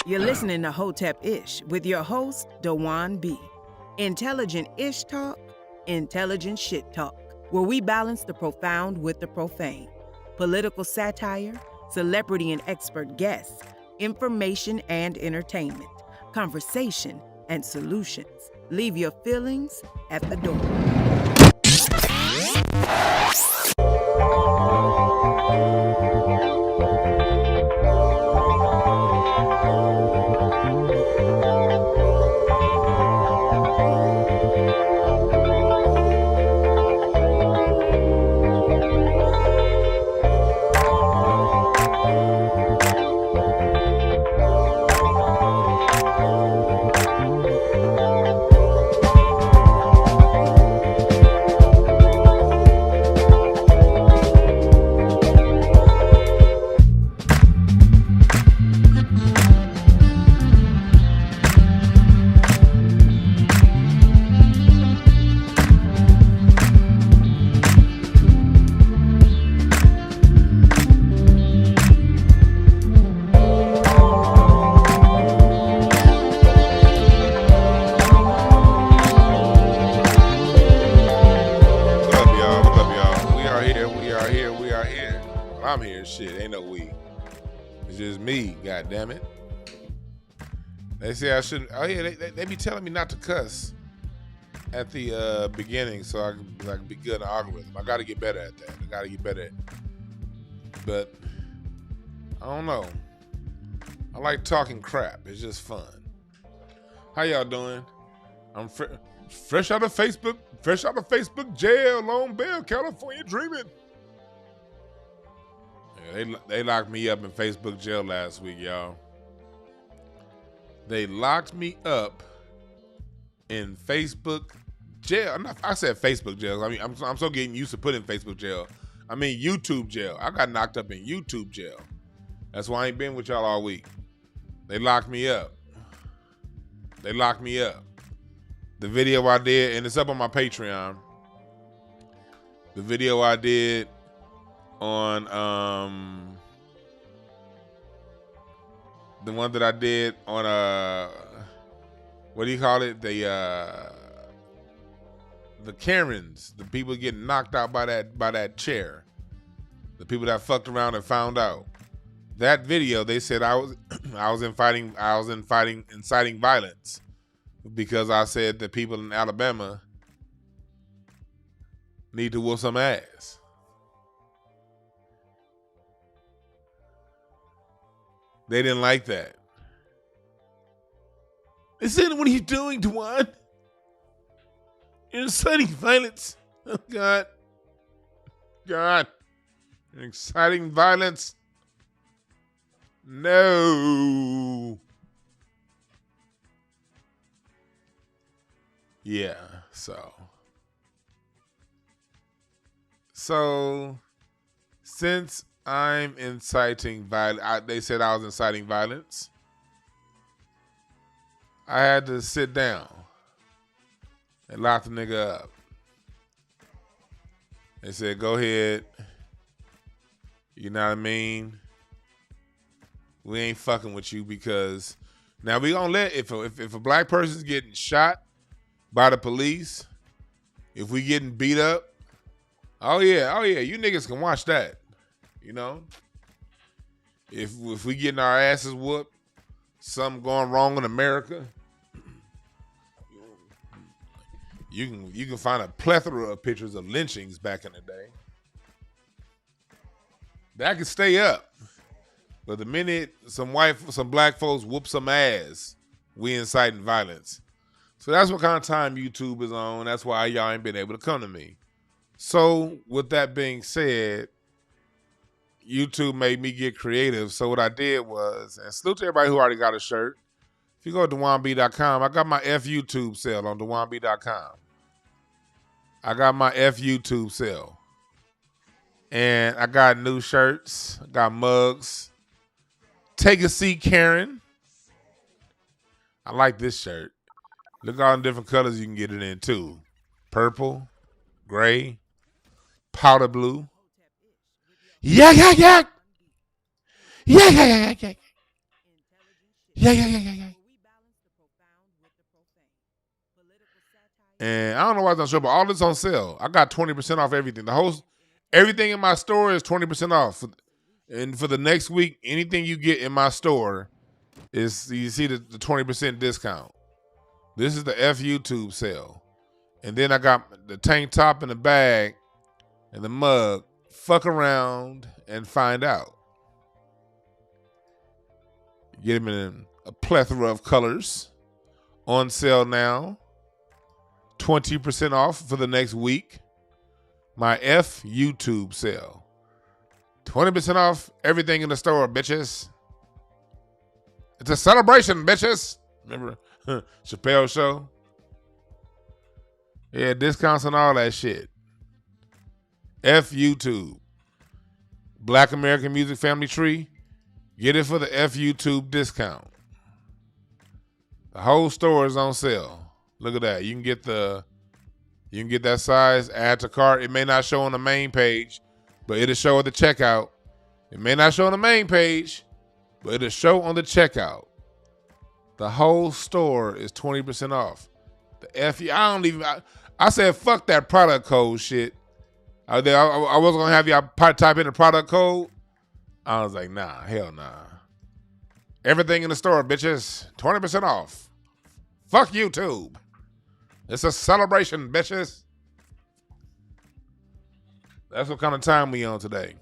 You're listening to Hotep Ish with your host, Dewan B. Intelligent Ish Talk, intelligent shit talk, where we balance the profound with the profane. Political satire, celebrity and expert guests, information and entertainment, conversation and solutions. Leave your feelings at the door. Damn it. They say I shouldn't. Oh yeah, they be telling me not to cuss at the beginning, so I can be good in the algorithm. I got to get better at that. I got to get better at it. But I don't know. I like talking crap. It's just fun. How y'all doing? I'm fresh out of Facebook jail, Long Beach, California, dreaming. They locked me up in Facebook jail last week, y'all. They locked me up in Facebook jail. I said Facebook jail. I mean, I'm so getting used to putting Facebook jail. I mean YouTube jail. I got knocked up in YouTube jail. That's why I ain't been with y'all all week. They locked me up. They locked me up. The video I did, and it's up on my Patreon. The video I did on the one that I did on what do you call it, the Karens, the people getting knocked out by that chair, the people that fucked around and found out. That video, they said I was inciting violence because I said that people in Alabama need to whoop some ass. They didn't like that. They said, "What are you doing, Dewan? You're inciting violence." Oh, God. You're inciting violence. No. Yeah, so since I'm inciting violence, they said I was inciting violence, I had to sit down and lock the nigga up. They said, "Go ahead. You know what I mean? We ain't fucking with you because now we gonna let if a black person's getting shot by the police, if we getting beat up, oh yeah, you niggas can watch that. You know, if we getting our asses whooped, something going wrong in America, you can find a plethora of pictures of lynchings back in the day. That can stay up, but the minute some black folks whoop some ass, we inciting violence. So that's what kind of time YouTube is on. That's why y'all ain't been able to come to me. So with that being said, YouTube made me get creative. So what I did was, and salute to everybody who already got a shirt. If you go to DewanB.com, I got my YouTube sale on DewanB.com. I got my YouTube sale. And I got new shirts. I got mugs. Take a seat, Karen. I like this shirt. Look at all the different colors you can get it in too. Purple, gray, powder blue. Yeah. Yeah. And I don't know why it's not sure, but all this on sale. I got 20% off everything. Everything in my store is 20% off. And for the next week, anything you get in my store is, you see the 20% discount. This is the F YouTube sale. And then I got the tank top and the bag and the mug. Fuck around and find out. Get them in a plethora of colors. On sale now. 20% off for the next week. My F YouTube sale. 20% off everything in the store, bitches. It's a celebration, bitches. Remember Chappelle Show? Yeah, discounts and all that shit. F YouTube. Black American Music Family Tree. Get it for the F YouTube discount. The whole store is on sale. Look at that. You can get that size, add to cart. It may not show on the main page, but it'll show at the checkout. It may not show on the main page, but it'll show on the checkout. The whole store is 20% off. I said fuck that product code shit. I wasn't gonna have y'all type in the product code. I was like, nah, hell nah. Everything in the store, bitches, 20% off. Fuck YouTube. It's a celebration, bitches. That's what kind of time we on today.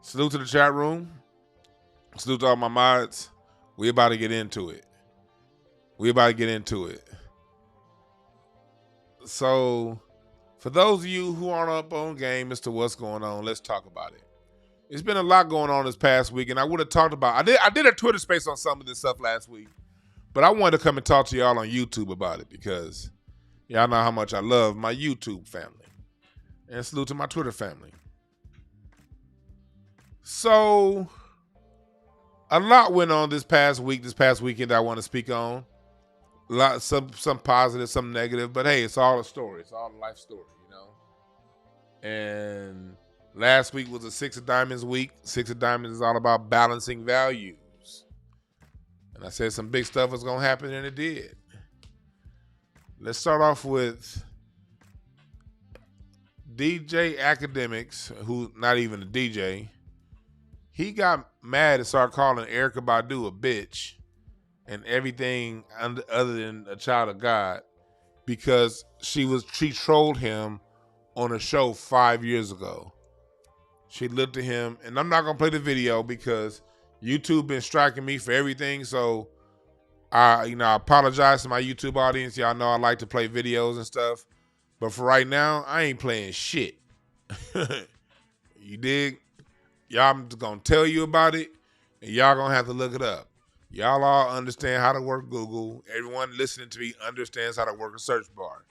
Salute to the chat room. Salute to all my mods. We about to get into it. So, for those of you who aren't up on game as to what's going on, let's talk about it. It's been a lot going on this past week, and I would have talked about. I did a Twitter space on some of this stuff last week, but I wanted to come and talk to y'all on YouTube about it because y'all know how much I love my YouTube family, and salute to my Twitter family. So, a lot went on this past weekend I want to speak on. Some positive, some negative, but hey, it's all a story. It's all a life story, you know. And last week was a Six of Diamonds week. Six of Diamonds is all about balancing values. And I said some big stuff was going to happen, and it did. Let's start off with DJ Akademiks, who's not even a DJ. He got mad and started calling Erykah Badu a bitch and everything other than a child of God because she trolled him on a show 5 years ago. She looked at him, and I'm not gonna play the video because YouTube been striking me for everything. So I apologize to my YouTube audience. Y'all know I like to play videos and stuff, but for right now, I ain't playing shit. You dig? Y'all, I'm just gonna tell you about it, and y'all gonna have to look it up. Y'all all understand how to work Google. Everyone listening to me understands how to work a search bar.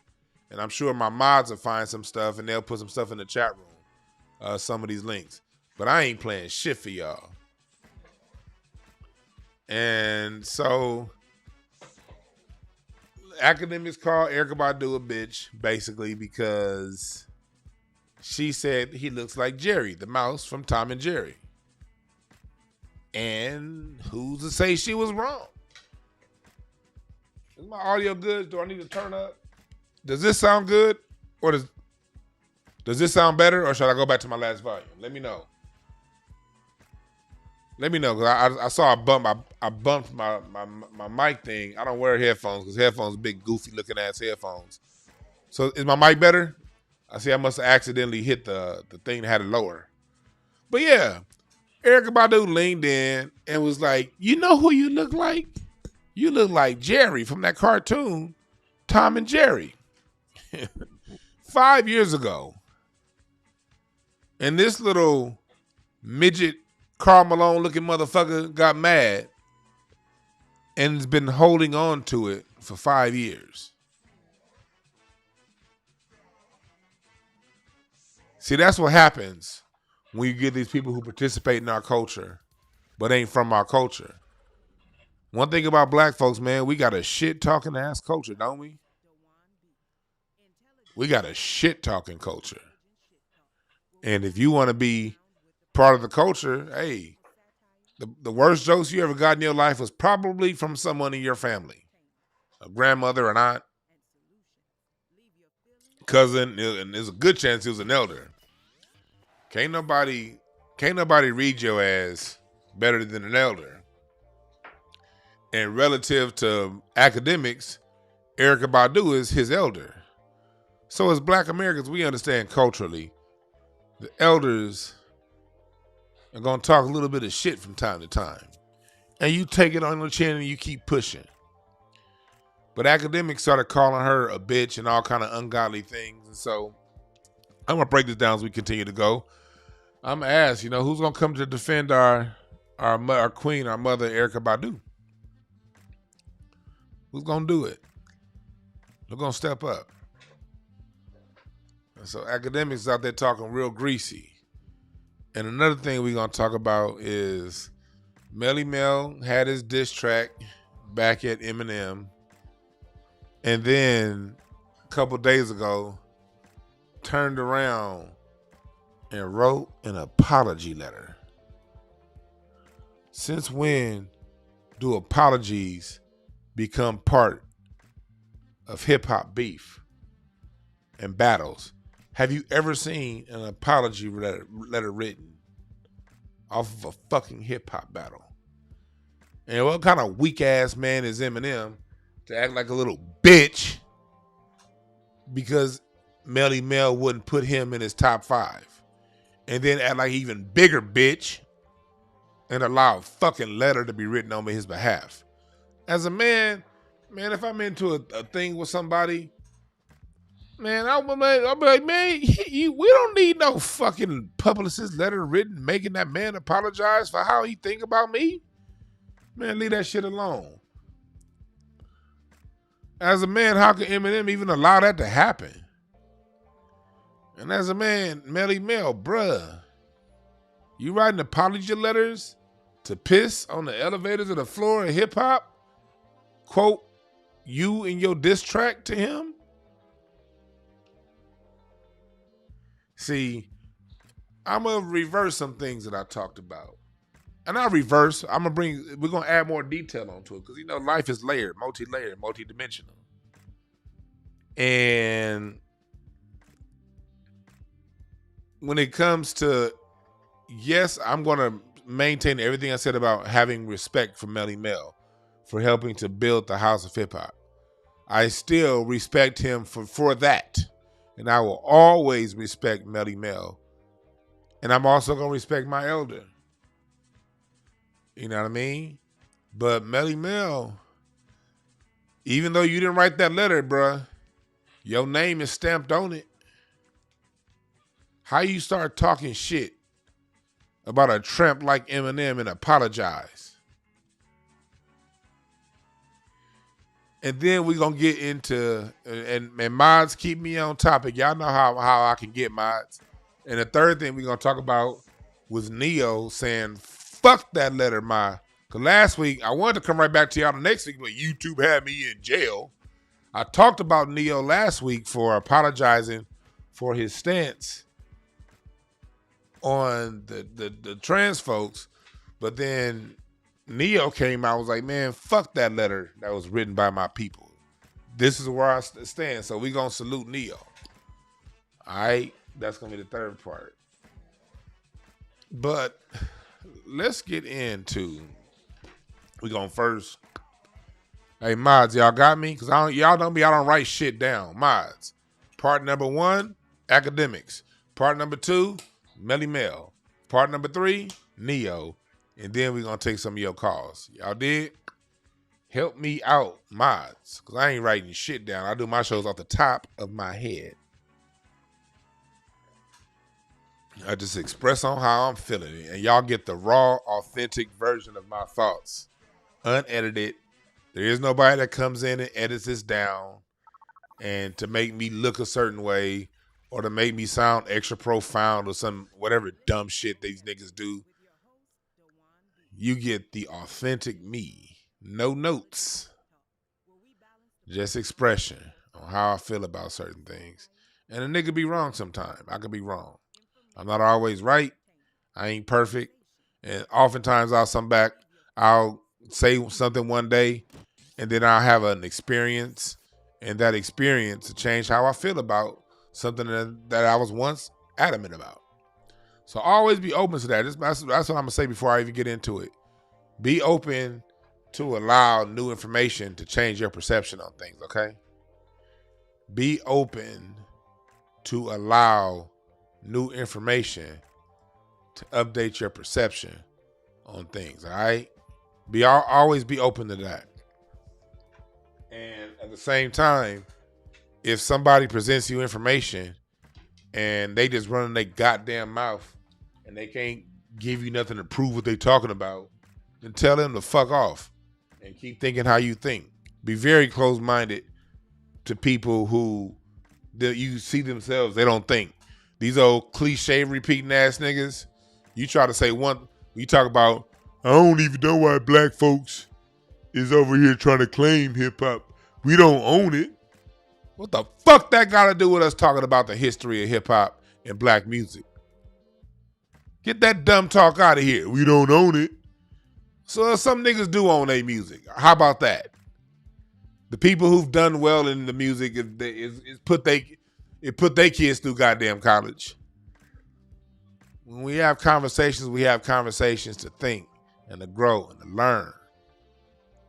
And I'm sure my mods will find some stuff, and they'll put some stuff in the chat room, some of these links. But I ain't playing shit for y'all. And so, Akademiks called Erykah Badu a bitch, basically, because she said he looks like Jerry, the mouse from Tom and Jerry. And who's to say she was wrong? Is my audio good? Do I need to turn up? Does this sound good? Or does this sound better? Or should I go back to my last volume? Let me know. Because I saw a bump. I bumped my mic thing. I don't wear headphones because headphones are big, goofy looking ass headphones. So is my mic better? I see I must have accidentally hit the thing that had it lower. But yeah, Erykah Badu leaned in and was like, you know who you look like? You look like Jerry from that cartoon, Tom and Jerry. 5 years ago. And this little midget Karl Malone looking motherfucker got mad and has been holding on to it for 5 years. See, that's what happens when you get these people who participate in our culture but ain't from our culture. One thing about black folks, man, we got a shit-talking ass culture, don't we? We got a shit-talking culture. And if you want to be part of the culture, hey, the worst jokes you ever got in your life was probably from someone in your family, a grandmother, an aunt, cousin, and there's a good chance he was an elder. Can't nobody read your ass better than an elder. And relative to Akademiks, Erykah Badu is his elder. So as Black Americans, we understand culturally, the elders are going to talk a little bit of shit from time to time. And you take it on the chin and you keep pushing. But Akademiks started calling her a bitch and all kind of ungodly things. And so I'm going to break this down as we continue to go. I'm going to ask, who's going to come to defend our queen, our mother, Erykah Badu? Who's going to do it? Who's going to step up? And so Akademiks out there talking real greasy. And another thing we're going to talk about is Melle Mel had his diss track back at Eminem. And then a couple days ago, turned around and wrote an apology letter. Since when do apologies become part of hip-hop beef and battles? Have you ever seen an apology letter written off of a fucking hip-hop battle? And what kind of weak-ass man is Eminem to act like a little bitch because Melle Mel wouldn't put him in his top 5? And then act like even bigger bitch and allow a fucking letter to be written on his behalf. As a man, if I'm into a thing with somebody, man, I'll be like, man, we don't need no fucking publicist letter written making that man apologize for how he think about me. Man, leave that shit alone. As a man, how can Eminem even allow that to happen? And as a man, Melle Mel, bruh, you writing apology letters to piss on the elevators of the floor of hip hop? Quote, you in your diss track to him? See, I'm going to reverse some things that I talked about. And we're going to add more detail onto it because, life is layered, multi-layered, multi-dimensional. And when it comes to, yes, I'm going to maintain everything I said about having respect for Melle Mel for helping to build the house of hip hop. I still respect him for that. And I will always respect Melle Mel. And I'm also going to respect my elder. You know what I mean? But Melle Mel, even though you didn't write that letter, bruh, your name is stamped on it. How you start talking shit about a tramp like Eminem and apologize? And then we're going to get into, and mods, keep me on topic. Y'all know how I can get mods. And the third thing we're going to talk about was Neo saying, fuck that letter, Ma. Because last week, I wanted to come right back to y'all the next week, but YouTube had me in jail. I talked about Neo last week for apologizing for his stance on the trans folks. But then Neo came out and was like, man, fuck that letter that was written by my people. This is where I stand. So we're going to salute Neo. All right? That's going to be the third part. But let's get into, we're going first. Hey, mods, y'all got me? Because y'all know me, I don't write shit down. Mods. Part number 1, Akademiks. Part number 2, Melle Mel. Part number 3, Neo. And then we're going to take some of your calls. Y'all did? Help me out, mods. Because I ain't writing shit down. I do my shows off the top of my head. I just express on how I'm feeling it. And y'all get the raw, authentic version of my thoughts. Unedited. There is nobody that comes in and edits this down and to make me look a certain way or to make me sound extra profound or some whatever dumb shit these niggas do. You get the authentic me. No notes. Just expression on how I feel about certain things. And a nigga be wrong sometimes. I could be wrong. I'm not always right. I ain't perfect. And oftentimes I'll say something one day, and then I'll have an experience, and that experience will change how I feel about something that I was once adamant about. So always be open to that. That's what I'm gonna say before I even get into it. Be open to allow new information to change your perception on things, okay? Be open to allow new information to update your perception on things, all right? Always be open to that. And at the same time, if somebody presents you information and they just running their goddamn mouth and they can't give you nothing to prove what they're talking about, then tell them to fuck off and keep thinking how you think. Be very close-minded to people who you see themselves, they don't think. These old cliche repeating ass niggas, you try to say one, you talk about, I don't even know why black folks is over here trying to claim hip-hop. We don't own it. What the fuck that got to do with us talking about the history of hip-hop and black music? Get that dumb talk out of here. We don't own it. So some niggas do own their music. How about that? The people who've done well in the music put their kids through goddamn college. When we have conversations to think and to grow and to learn.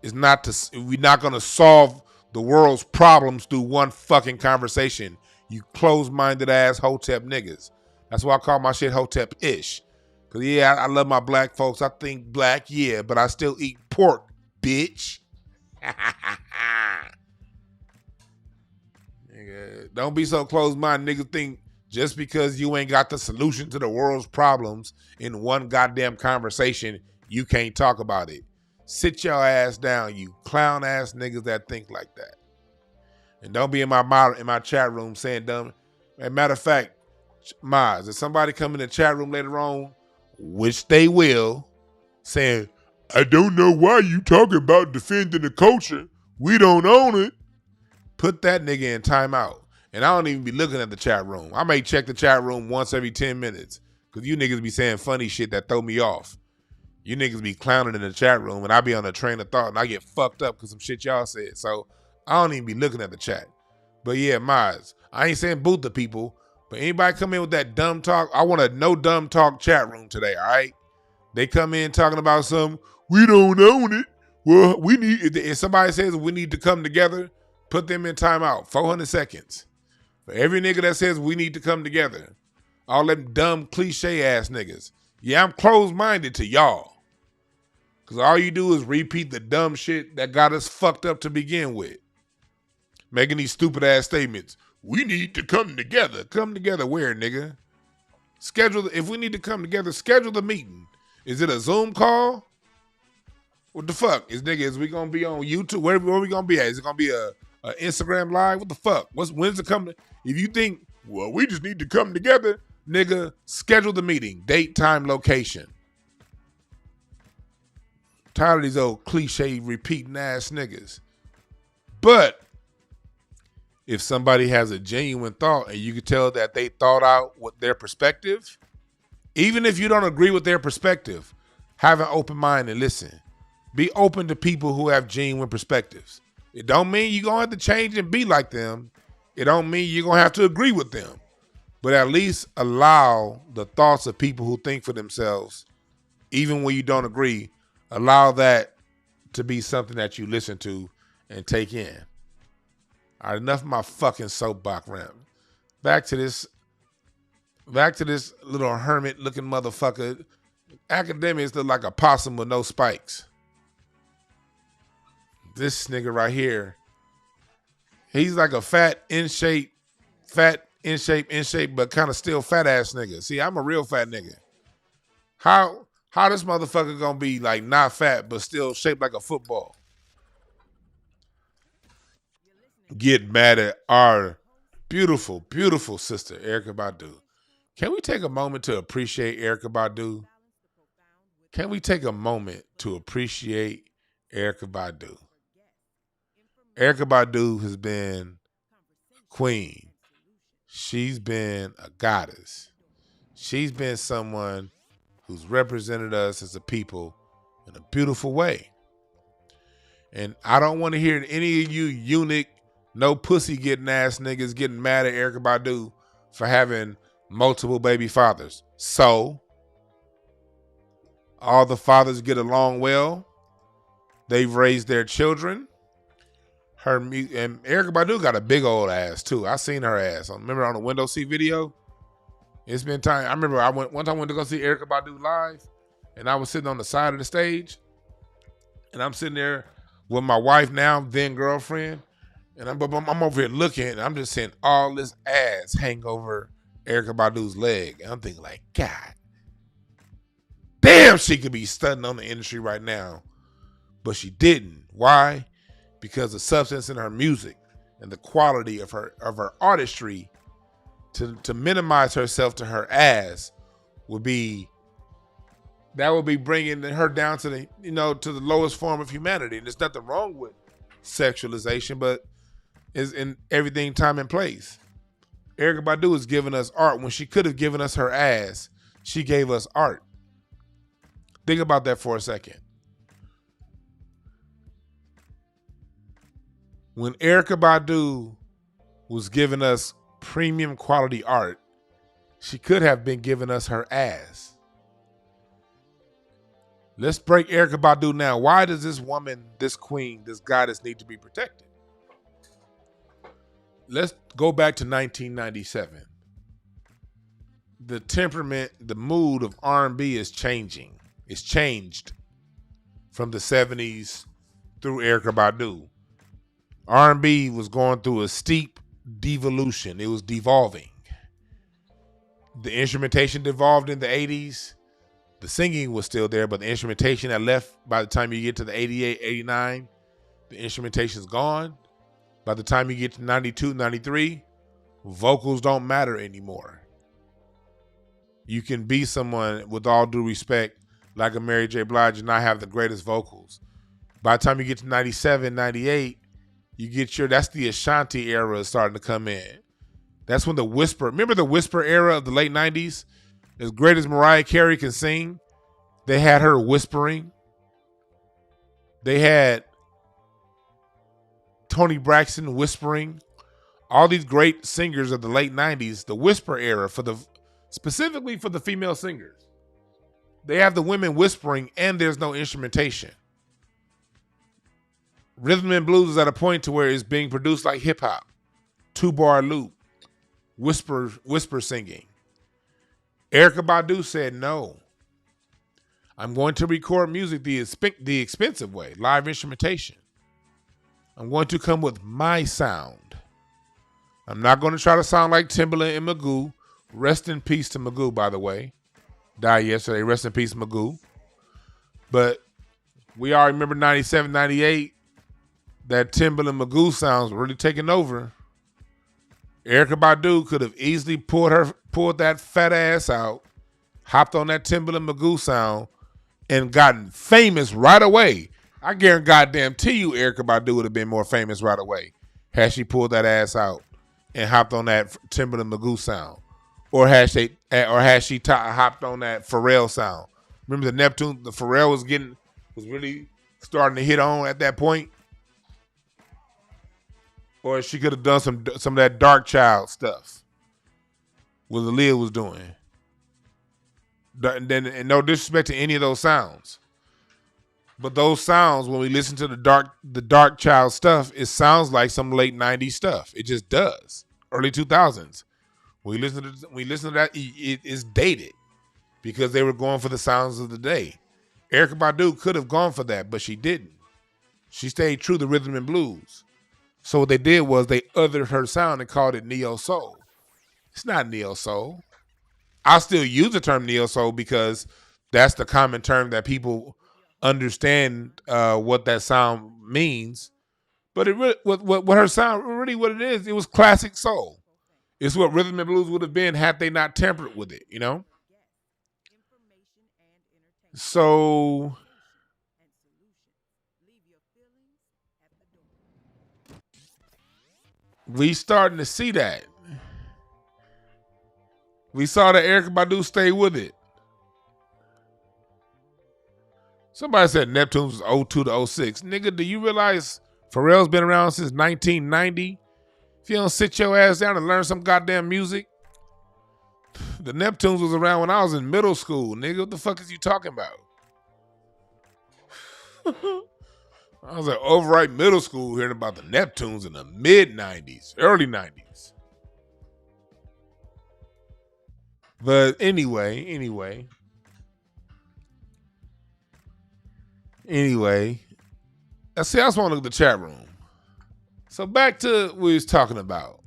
We're not gonna solve the world's problems through one fucking conversation. You close-minded ass Hotep niggas. That's why I call my shit Hotep-ish. Cause yeah, I love my black folks. I think black, yeah, but I still eat pork, bitch. Nigga, don't be so close-minded. Niggas think just because you ain't got the solution to the world's problems in one goddamn conversation, you can't talk about it. Sit your ass down, you clown ass niggas that think like that. And don't be in my chat room saying dumb. Matter of fact, Maz, if somebody come in the chat room later on, which they will, saying, I don't know why you talking about defending the culture. We don't own it. Put that nigga in timeout. And I don't even be looking at the chat room. I may check the chat room once every 10 minutes because you niggas be saying funny shit that throw me off. You niggas be clowning in the chat room and I be on a train of thought and I get fucked up because some shit y'all said. So I don't even be looking at the chat. But yeah, Maz, I ain't saying boot the people, but anybody come in with that dumb talk, I want a no dumb talk chat room today, all right? They come in talking about some, we don't own it. Well, if somebody says we need to come together, put them in timeout, 400 seconds. For every nigga that says we need to come together, all them dumb cliche ass niggas. Yeah, I'm closed-minded to y'all. Because all you do is repeat the dumb shit that got us fucked up to begin with. Making these stupid ass statements. We need to come together. Come together where, nigga? If we need to come together, schedule the meeting. Is it a Zoom call? What the fuck? Is we gonna be on YouTube? Where we gonna be at? Is it gonna be a Instagram live? What the fuck? When's it coming? If you think, well, we just need to come together, nigga, schedule the meeting. Date, time, location. Tired of these old cliche repeating ass niggas. But if somebody has a genuine thought and you can tell that they thought out what their perspective, even if you don't agree with their perspective, have an open mind and listen. Be open to people who have genuine perspectives. It don't mean you're going to have to change and be like them. It don't mean you're going to have to agree with them. But at least allow the thoughts of people who think for themselves, even when you don't agree, allow that to be something that you listen to and take in. All right, enough of my fucking soapbox rant. Back to this little hermit-looking motherfucker. Akademiks look like a possum with no spikes. This nigga right here, he's like a fat, in shape, but kind of still fat ass nigga. See, I'm a real fat nigga. How this motherfucker gonna be like not fat but still shaped like a football? Get mad at our beautiful, beautiful sister, Erykah Badu. Can we take a moment to appreciate Erykah Badu? Can we take a moment to appreciate Erykah Badu? Erykah Badu has been a queen. She's been a goddess. She's been someone who's represented us as a people in a beautiful way. And I don't want to hear any of you eunuch, no pussy getting ass niggas getting mad at Erykah Badu for having multiple baby fathers. So, all the fathers get along well. They've raised their children. And Erykah Badu got a big old ass too. I seen her ass. I remember on the window seat video. It's been time. I remember one time I went to go see Erykah Badu live, and I was sitting on the side of the stage, and I'm sitting there with my wife now, then girlfriend, and I'm over here looking, and I'm just seeing all this ass hang over Erykah Badu's leg, and I'm thinking like, God damn, she could be stunting on the industry right now, but she didn't. Why? Because the substance in her music and the quality of her artistry. To minimize herself to her ass would be bringing her down to the to the lowest form of humanity. And there's nothing wrong with sexualization, but is in everything time and place. Erykah Badu is giving us art when she could have given us her ass. She gave us art. Think about that for a second. When Erykah Badu was giving us premium quality art, she could have been giving us her ass. Let's break Erykah Badu now. Why does this woman, this queen, this goddess need to be protected? Let's go back to 1997. The temperament, the mood of R&B is changing. It's changed from the 70s through Erykah Badu. R&B was going through a steep devolution. It was devolving. The instrumentation devolved in the 80s. The singing was still there, but the instrumentation that left by the time you get to the 88, 89, the instrumentation's gone. By the time you get to 92, 93, vocals don't matter anymore. You can be someone, with all due respect, like a Mary J. Blige and not have the greatest vocals. By the time you get to 97, 98, you get that's the Ashanti era starting to come in. That's when the whisper, remember the whisper era of the late 90s? As great as Mariah Carey can sing, they had her whispering. They had Toni Braxton whispering. All these great singers of the late 90s, the whisper era, specifically for the female singers. They have the women whispering and there's no instrumentation. Rhythm and blues is at a point to where it's being produced like hip hop, 2-bar loop, whisper singing. Erykah Badu said, no, I'm going to record music the expensive way, live instrumentation. I'm going to come with my sound. I'm not going to try to sound like Timbaland and Magoo. Rest in peace to Magoo, by the way. Died yesterday. Rest in peace, Magoo. But we all remember 97, 98. That Timbaland Magoo sounds really taking over. Erykah Badu could have easily pulled that fat ass out, hopped on that Timbaland Magoo sound, and gotten famous right away. I guarantee you Erykah Badu would have been more famous right away had she pulled that ass out and hopped on that Timbaland Magoo sound, or had she hopped on that Pharrell sound. Remember the Neptune, the Pharrell was really starting to hit on at that point. Or she could have done some of that Dark Child stuff, what Aaliyah was doing. And no disrespect to any of those sounds, but those sounds, when we listen to the Dark Child stuff, it sounds like some late 90s stuff. It just does. Early 2000s. When we listen to that, it's dated because they were going for the sounds of the day. Erykah Badu could have gone for that, but she didn't. She stayed true to rhythm and blues. So what they did was they othered her sound and called it neo soul. It's not neo soul. I still use the term neo soul because that's the common term that people understand what that sound means. But it really, what her sound, really what it is, it was classic soul. It's what rhythm and blues would have been had they not tempered with it, So we starting to see that. We saw that Erykah Badu stay with it. Somebody said Neptunes was 02 to 06. Nigga, do you realize Pharrell's been around since 1990? If you don't sit your ass down and learn some goddamn music, the Neptunes was around when I was in middle school, nigga. What the fuck is you talking about? I was at Overripe Middle School hearing about the Neptunes in the mid-90s, early 90s. But anyway. See, I just want to look at the chat room. So back to what we was talking about.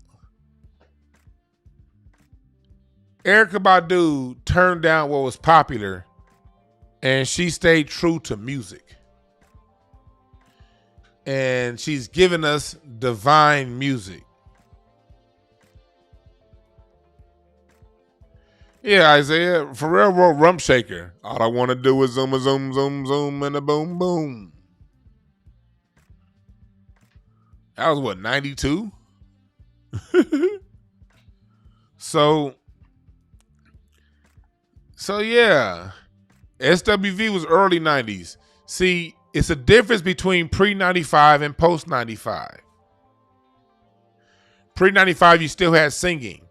Erykah Badu turned down what was popular, and she stayed true to music. And she's given us divine music. Yeah, Isaiah, Pharrell wrote Rump Shaker. All I want to do is zoom, zoom, zoom, zoom, and a boom, boom. That was what, 92? So yeah. SWV was early 90s. See, it's a difference between pre-95 and post-95. Pre-95, you still had singing.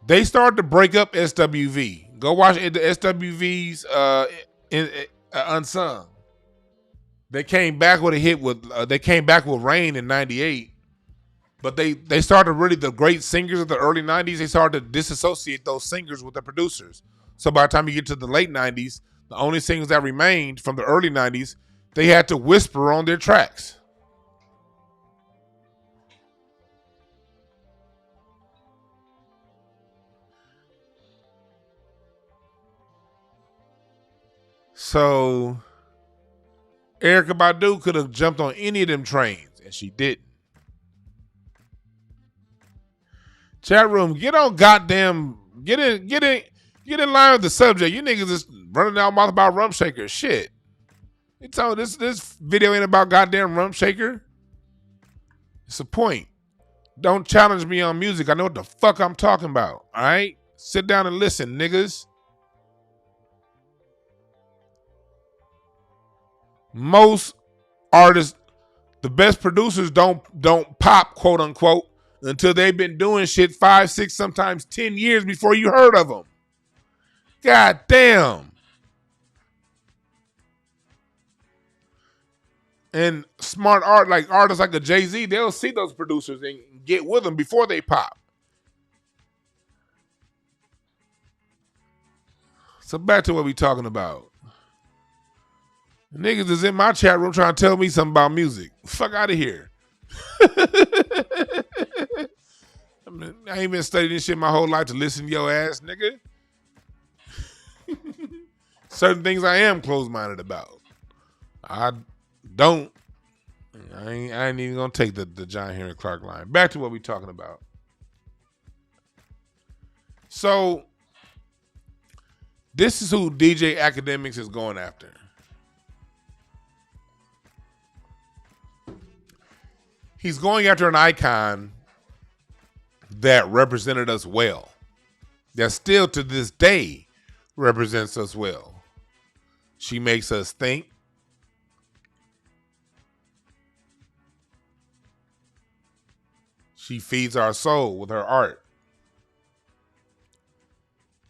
They started to break up SWV. Go watch the SWV's Unsung. They came back with a hit with Rain in 98. But they started really, the great singers of the early 90s, they started to disassociate those singers with the producers. So by the time you get to the late 90s, the only singers that remained from the early 90s, they had to whisper on their tracks. So Erykah Badu could have jumped on any of them trains, and she didn't. Chat room, get in line with the subject. You niggas just running out mouth about Rump Shaker. Shit. It's all this video ain't about goddamn Rump Shaker. It's a point. Don't challenge me on music. I know what the fuck I'm talking about. All right? Sit down and listen, niggas. Most artists, the best producers don't pop, quote unquote, until they've been doing shit 5, 6, sometimes 10 years before you heard of them. God damn. And smart art, like artists like a Jay-Z, they'll see those producers and get with them before they pop. So back to what we talking about. Niggas is in my chat room trying to tell me something about music. Fuck out of here. I ain't been studying this shit my whole life to listen to your ass, nigga. Certain things I am closed-minded about. I ain't even gonna take the John Henry Clark line. Back to what we talking about. So this is who DJ Akademiks is going after. He's going after an icon that represented us well. That still to this day represents us well. She makes us think. She feeds our soul with her art.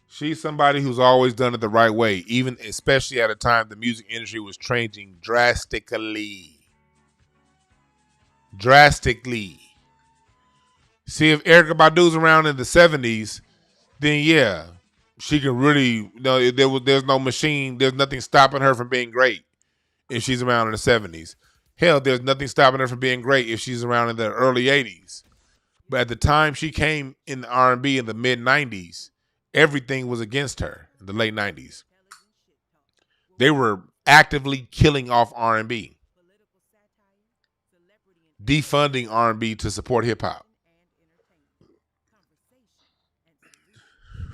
She's somebody who's always done it the right way, even especially at a time the music industry was changing drastically. See, if Erykah Badu's around in the 70s, then yeah, she can really, there's no machine, there's nothing stopping her from being great if she's around in the 70s. Hell, there's nothing stopping her from being great if she's around in the early 80s. But at the time she came in the R&B in the mid-90s, everything was against her in the late 90s. They were actively killing off R&B. Defunding R&B to support hip-hop.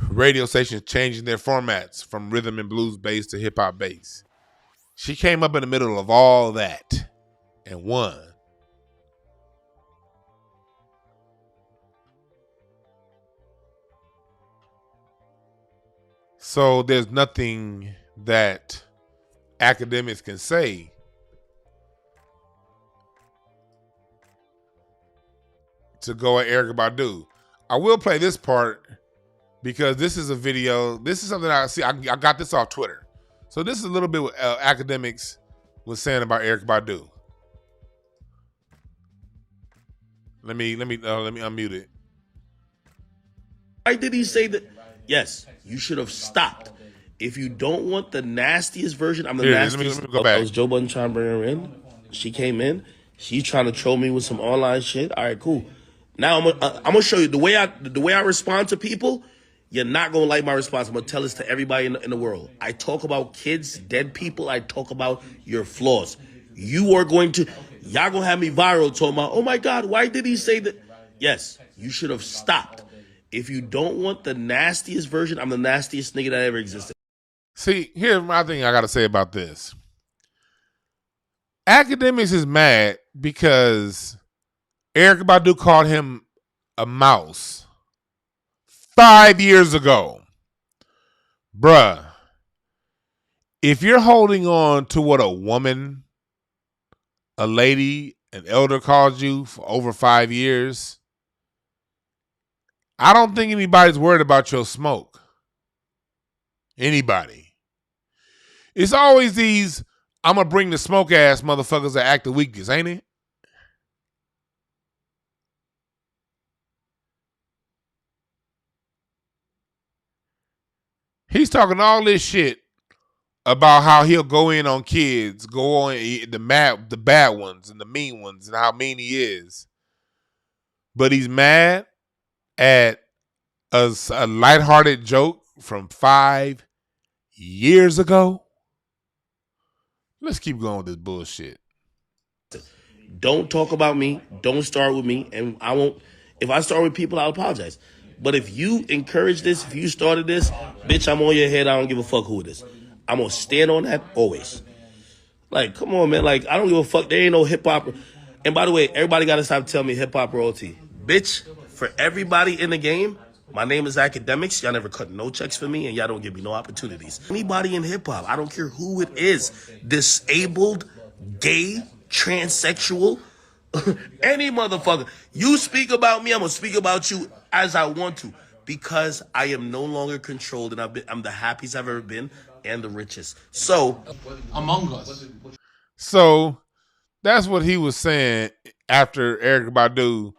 Radio stations changing their formats from rhythm and blues bass to hip-hop bass. She came up in the middle of all that and won. So there's nothing that Akademiks can say to go at Erykah Badu. I will play this part because this is a video. This is something I see. I got this off Twitter. So this is a little bit what Akademiks was saying about Erykah Badu. Let me unmute it. Why did he say that? Yes, you should have stopped. If you don't want the nastiest version, I'm the nastiest. Let me go back. That was Joe Budden trying to bring her in. She came in. She's trying to troll me with some online shit. All right, cool. Now I'm gonna show you the way I respond to people. You're not gonna like my response. I'm gonna tell this to everybody in the world. I talk about kids, dead people. I talk about your flaws. Y'all gonna have me viral talking about, oh my God, why did he say that? Yes, you should have stopped. If you don't want the nastiest version, I'm the nastiest nigga that ever existed. See, here's my thing I gotta say about this. Akademiks is mad because Erykah Badu called him a mouse 5 years ago. Bruh, if you're holding on to what a woman, a lady, an elder called you for over 5 years, I don't think anybody's worried about your smoke. Anybody. It's always these, I'm going to bring the smoke ass motherfuckers that act the weakness, ain't it? He's talking all this shit about how he'll go in on kids, go on the bad ones and the mean ones and how mean he is. But he's mad at a lighthearted joke from 5 years ago. Let's keep going with this bullshit. Don't talk about me. Don't start with me. And I won't. If I start with people, I'll apologize. But if you encourage this, if you started this, bitch, I'm on your head. I don't give a fuck who it is. I'm going to stand on that always. Like, come on, man. Like, I don't give a fuck. There ain't no hip hop. And by the way, everybody got to stop telling me hip hop royalty. Bitch, for everybody in the game, my name is Akademiks. Y'all never cut no checks for me, and y'all don't give me no opportunities. Anybody in hip hop, I don't care who it is, disabled, gay, transsexual, any motherfucker. You speak about me, I'm gonna speak about you as I want to, because I am no longer controlled, and I'm the happiest I've ever been and the richest. So, among us. So that's what he was saying after Erykah Badu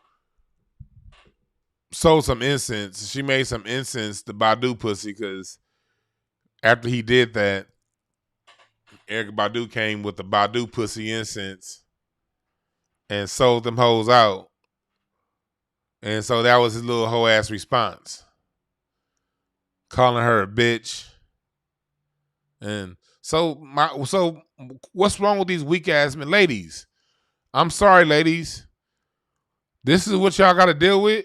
sold some incense. She made some incense to Badu pussy because after he did that, Erykah Badu came with the Badu pussy incense and sold them hoes out. And so that was his little hoe ass response. Calling her a bitch. And so what's wrong with these weak ass men? Ladies, I'm sorry, ladies. This is what y'all gotta deal with.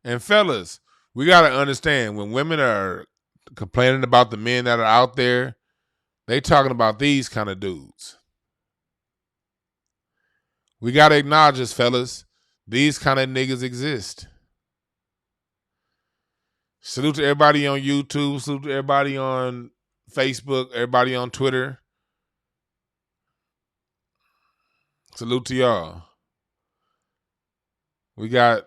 And fellas, we got to understand when women are complaining about the men that are out there, they talking about these kind of dudes. We got to acknowledge this, fellas. These kind of niggas exist. Salute to everybody on YouTube. Salute to everybody on Facebook. Everybody on Twitter. Salute to y'all. We got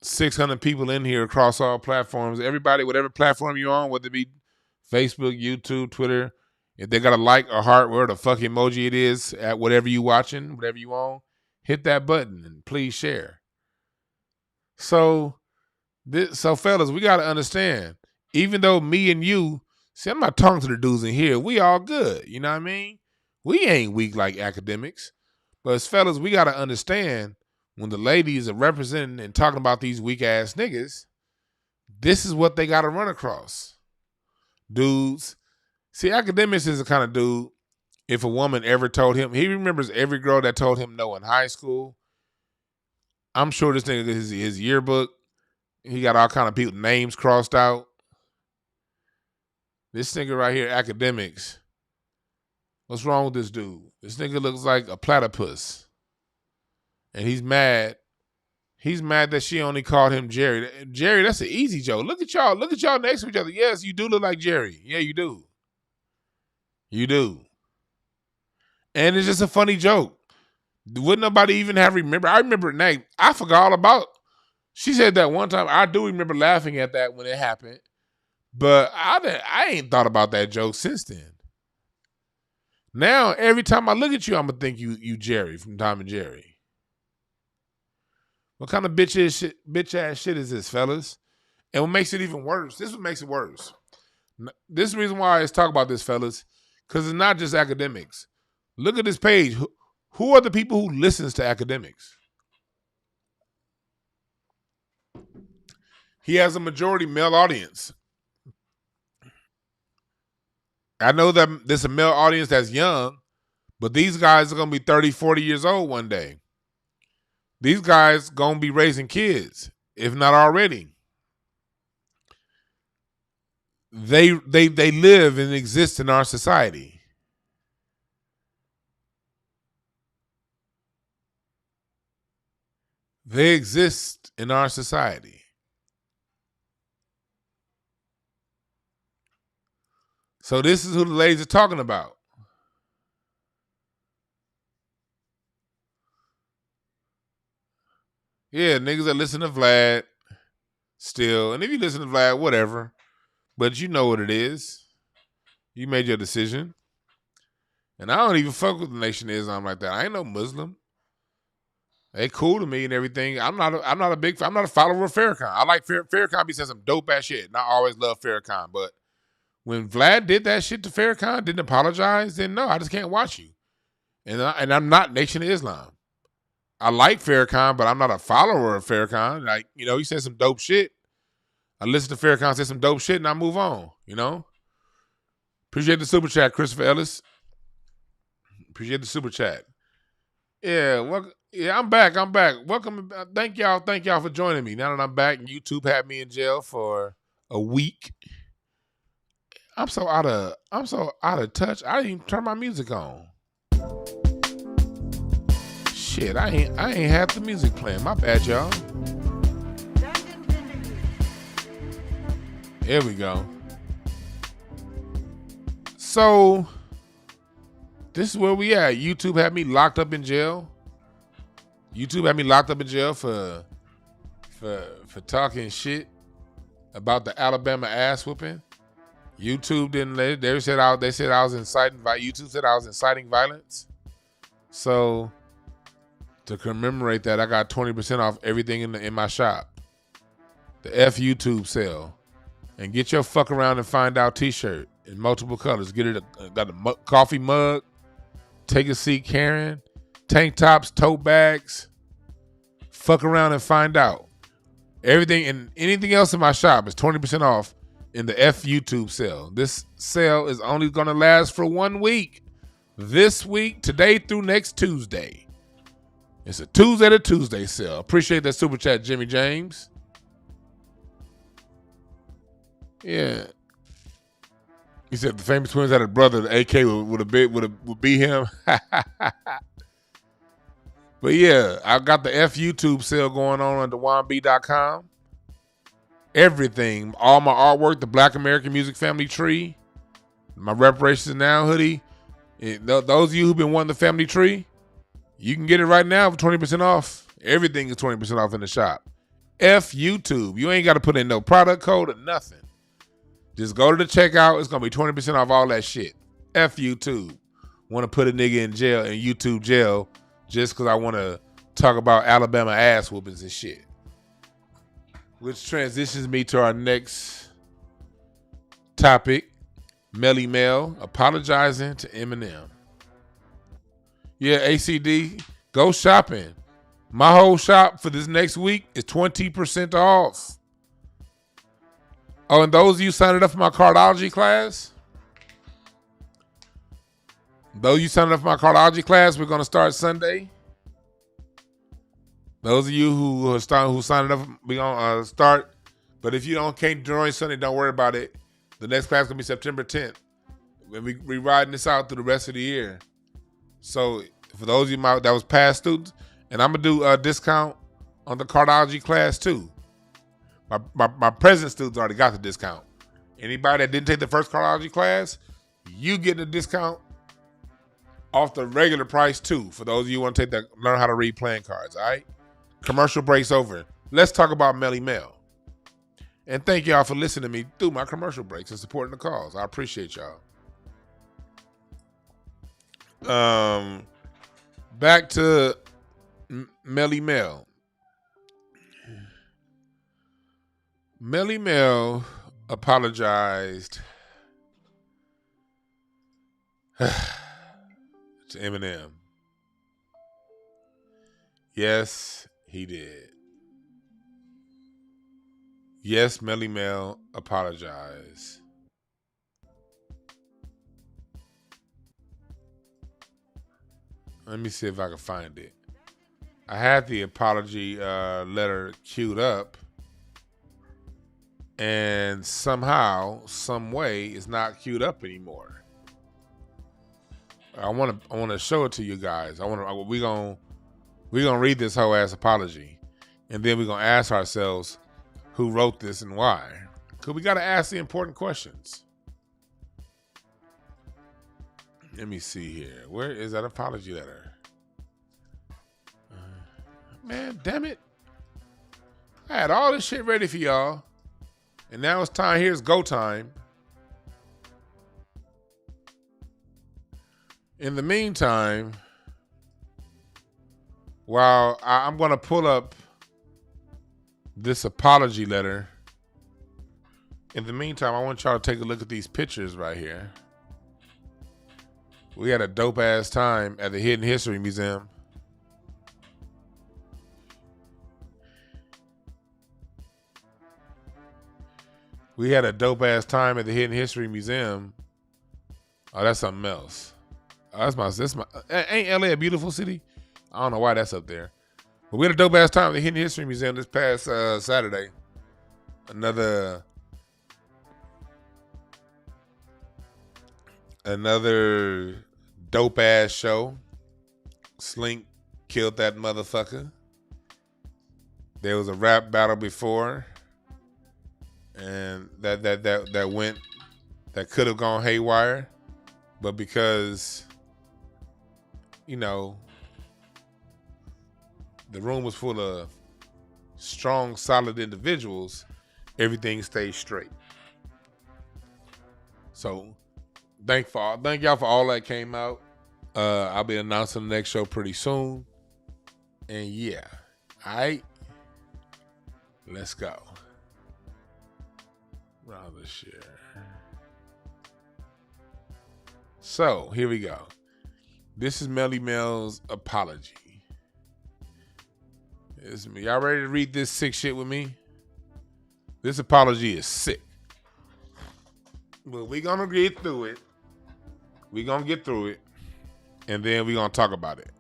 600 people in here across all platforms. Everybody, whatever platform you're on, whether it be Facebook, YouTube, Twitter, if they got a like or heart, whatever the fuck emoji it is, at whatever you watching, whatever you on, hit that button and please share. So fellas, we got to understand, even though me and you, see, I'm not talking to the dudes in here. We all good. You know what I mean? We ain't weak like Akademiks. But as fellas, we got to understand, when the ladies are representing and talking about these weak ass niggas, this is what they got to run across. Dudes. See, Akademiks is the kind of dude, if a woman ever told him, he remembers every girl that told him no in high school. I'm sure this nigga, his yearbook, he got all kind of people names crossed out. This nigga right here, Akademiks. What's wrong with this dude? This nigga looks like a platypus. And he's mad. He's mad that she only called him Jerry. Jerry, that's an easy joke. Look at y'all. Look at y'all next to each other. Yes, you do look like Jerry. Yeah, you do. You do. And it's just a funny joke. Wouldn't nobody even have remember? I remember it now. I forgot all about. She said that one time. I do remember laughing at that when it happened. But I ain't thought about that joke since then. Now, every time I look at you, I'm going to think you Jerry from Tom and Jerry. What kind of bitch ass shit is this, fellas? And what makes it even worse, this is what makes it worse. This is the reason why I talk about this, fellas, because it's not just academics. Look at this page. Who are the people who listens to Akademiks? He has a majority male audience. I know that there's a male audience that's young, but these guys are going to be 30, 40 years old one day. These guys going to be raising kids, if not already. They live and exist in our society. They exist in our society. So this is who the ladies are talking about. Yeah, niggas that listen to Vlad still. And if you listen to Vlad, whatever. But you know what it is. You made your decision. And I don't even fuck with the Nation of Islam like that. I ain't no Muslim. They cool to me and everything. I'm not a follower of Farrakhan. I like Farrakhan be saying some dope ass shit. And I always love Farrakhan. But when Vlad did that shit to Farrakhan, didn't apologize, then no, I just can't watch you. And I'm not Nation of Islam. I like Farrakhan, but I'm not a follower of Farrakhan. Like, you know, he said some dope shit. I listen to Farrakhan say some dope shit and I move on, you know? Appreciate the super chat, Christopher Ellis. Appreciate the super chat. Yeah, I'm back. Welcome. Thank y'all for joining me. Now that I'm back, YouTube had me in jail for a week. I'm so out of touch. I didn't even turn my music on. Shit, I ain't had the music playing. My bad, y'all. There we go. So this is where we at. YouTube had me locked up in jail. YouTube had me locked up in jail for talking shit about the Alabama ass whooping. YouTube didn't let it. They said I was inciting. YouTube said I was inciting violence. So to commemorate that, I got 20% off everything in my shop. The F YouTube sale, and get your fuck around and find out T-shirt in multiple colors. Get it. Got a coffee mug. Take a seat, Karen. Tank tops, tote bags. Fuck around and find out. Everything and anything else in my shop is 20% off in the F YouTube sale. This sale is only going to last for 1 week. This week, today through next Tuesday. It's a Tuesday to Tuesday sale. Appreciate that super chat, Jimmy James. Yeah. He said the famous twins had a brother. The AK would be him. But yeah, I got the F YouTube sale going on DewanB.com. Everything, all my artwork, the Black American Music Family Tree, my Reparations Now hoodie. Those of you who've been wanting the family tree, you can get it right now for 20% off. Everything is 20% off in the shop. F YouTube. You ain't got to put in no product code or nothing. Just go to the checkout. It's going to be 20% off all that shit. F YouTube. Want to put a nigga in jail, in YouTube jail, just because I want to talk about Alabama ass whoopings and shit. Which transitions me to our next topic. Melle Mel apologizing to Eminem. Yeah, ACD, go shopping. My whole shop for this next week is 20% off. Oh, and those of you signing up for my cardiology class, we're going to start Sunday. Those of you who signed up, we're going to start. But if you can't join Sunday, don't worry about it. The next class is going to be September 10th. And we riding this out through the rest of the year. So for those of you that was past students, and I'm going to do a discount on the cardiology class too. My present students already got the discount. Anybody that didn't take the first cardiology class, you get a discount off the regular price too. For those of you who want to learn how to read playing cards, all right? Commercial break's over. Let's talk about Melle Mel. And thank y'all for listening to me through my commercial breaks and supporting the cause. I appreciate y'all. Back to Melle Mel. Melle Mel apologized to Eminem. Yes, he did. Yes, Melle Mel apologized. Let me see if I can find it. I had the apology letter queued up, and somehow, some way, it's not queued up anymore. I want to show it to you guys. We're gonna read this whole ass apology, and then we're gonna ask ourselves who wrote this and why. Because we got to ask the important questions. Let me see here. Where is that apology letter? Man, damn it. I had all this shit ready for y'all. And now it's time. Here's go time. In the meantime, while I'm going to pull up this apology letter, in the meantime, I want y'all to take a look at these pictures right here. We had a dope ass time at the Hidden History Museum. We had a dope ass time at the Hidden History Museum. Oh, that's something else. Oh, that's my. Ain't LA a beautiful city? I don't know why that's up there. But we had a dope ass time at the Hidden History Museum this past Saturday. Another dope ass show. Slink killed that motherfucker. There was a rap battle before, and that could have gone haywire, but because, you know, the room was full of strong, solid individuals, everything stayed straight. So thank y'all for all that came out. I'll be announcing the next show pretty soon. And yeah, all right, let's go. Rather share. So here we go. This is Melle Mel's apology. Y'all ready to read this sick shit with me? This apology is sick. But we're gonna get through it. We're gonna get through it. And then we're gonna talk about it.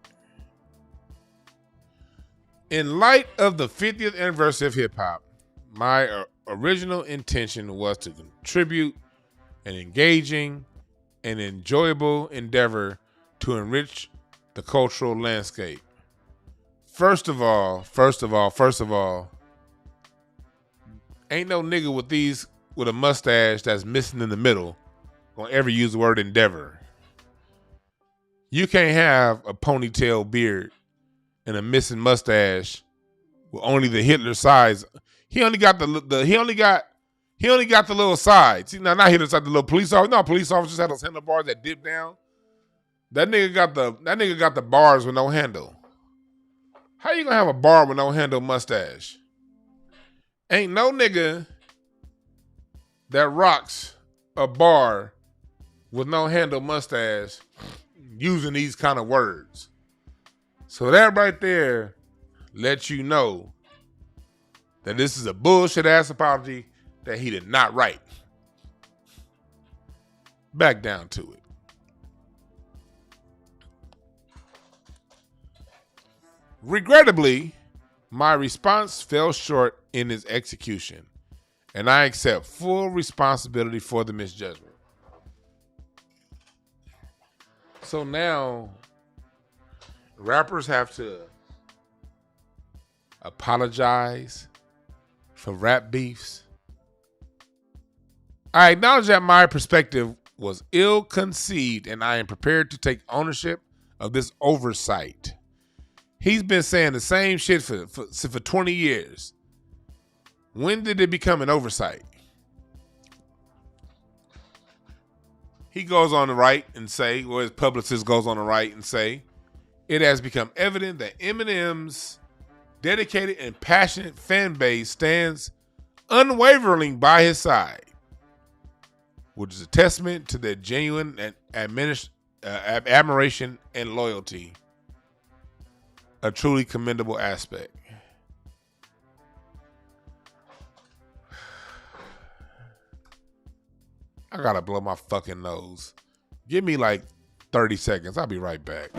In light of the 50th anniversary of hip hop, my original intention was to contribute an engaging and enjoyable endeavor to enrich the cultural landscape. First of all, ain't no nigga with a mustache that's missing in the middle gonna ever use the word endeavor. You can't have a ponytail beard and a missing mustache with only the Hitler size. He only got the little sides. Now, not Hitler side, the little police officer. No, police officers had those handlebars that dip down. That nigga got the bars with no handle. How you gonna have a bar with no handle mustache? Ain't no nigga that rocks a bar with no handle mustache using these kind of words. So that right there lets you know that this is a bullshit ass apology that he did not write. Back down to it. Regrettably, my response fell short in its execution, and I accept full responsibility for the misjudgment. So now, rappers have to apologize for rap beefs. I acknowledge that my perspective was ill-conceived, and I am prepared to take ownership of this oversight. He's been saying the same shit for 20 years. When did it become an oversight? He goes on the right and say, or his publicist goes on the right and say, it has become evident that Eminem's dedicated and passionate fan base stands unwaveringly by his side, which is a testament to their genuine admiration and loyalty. A truly commendable aspect. I gotta blow my fucking nose. Give me like 30 seconds. I'll be right back.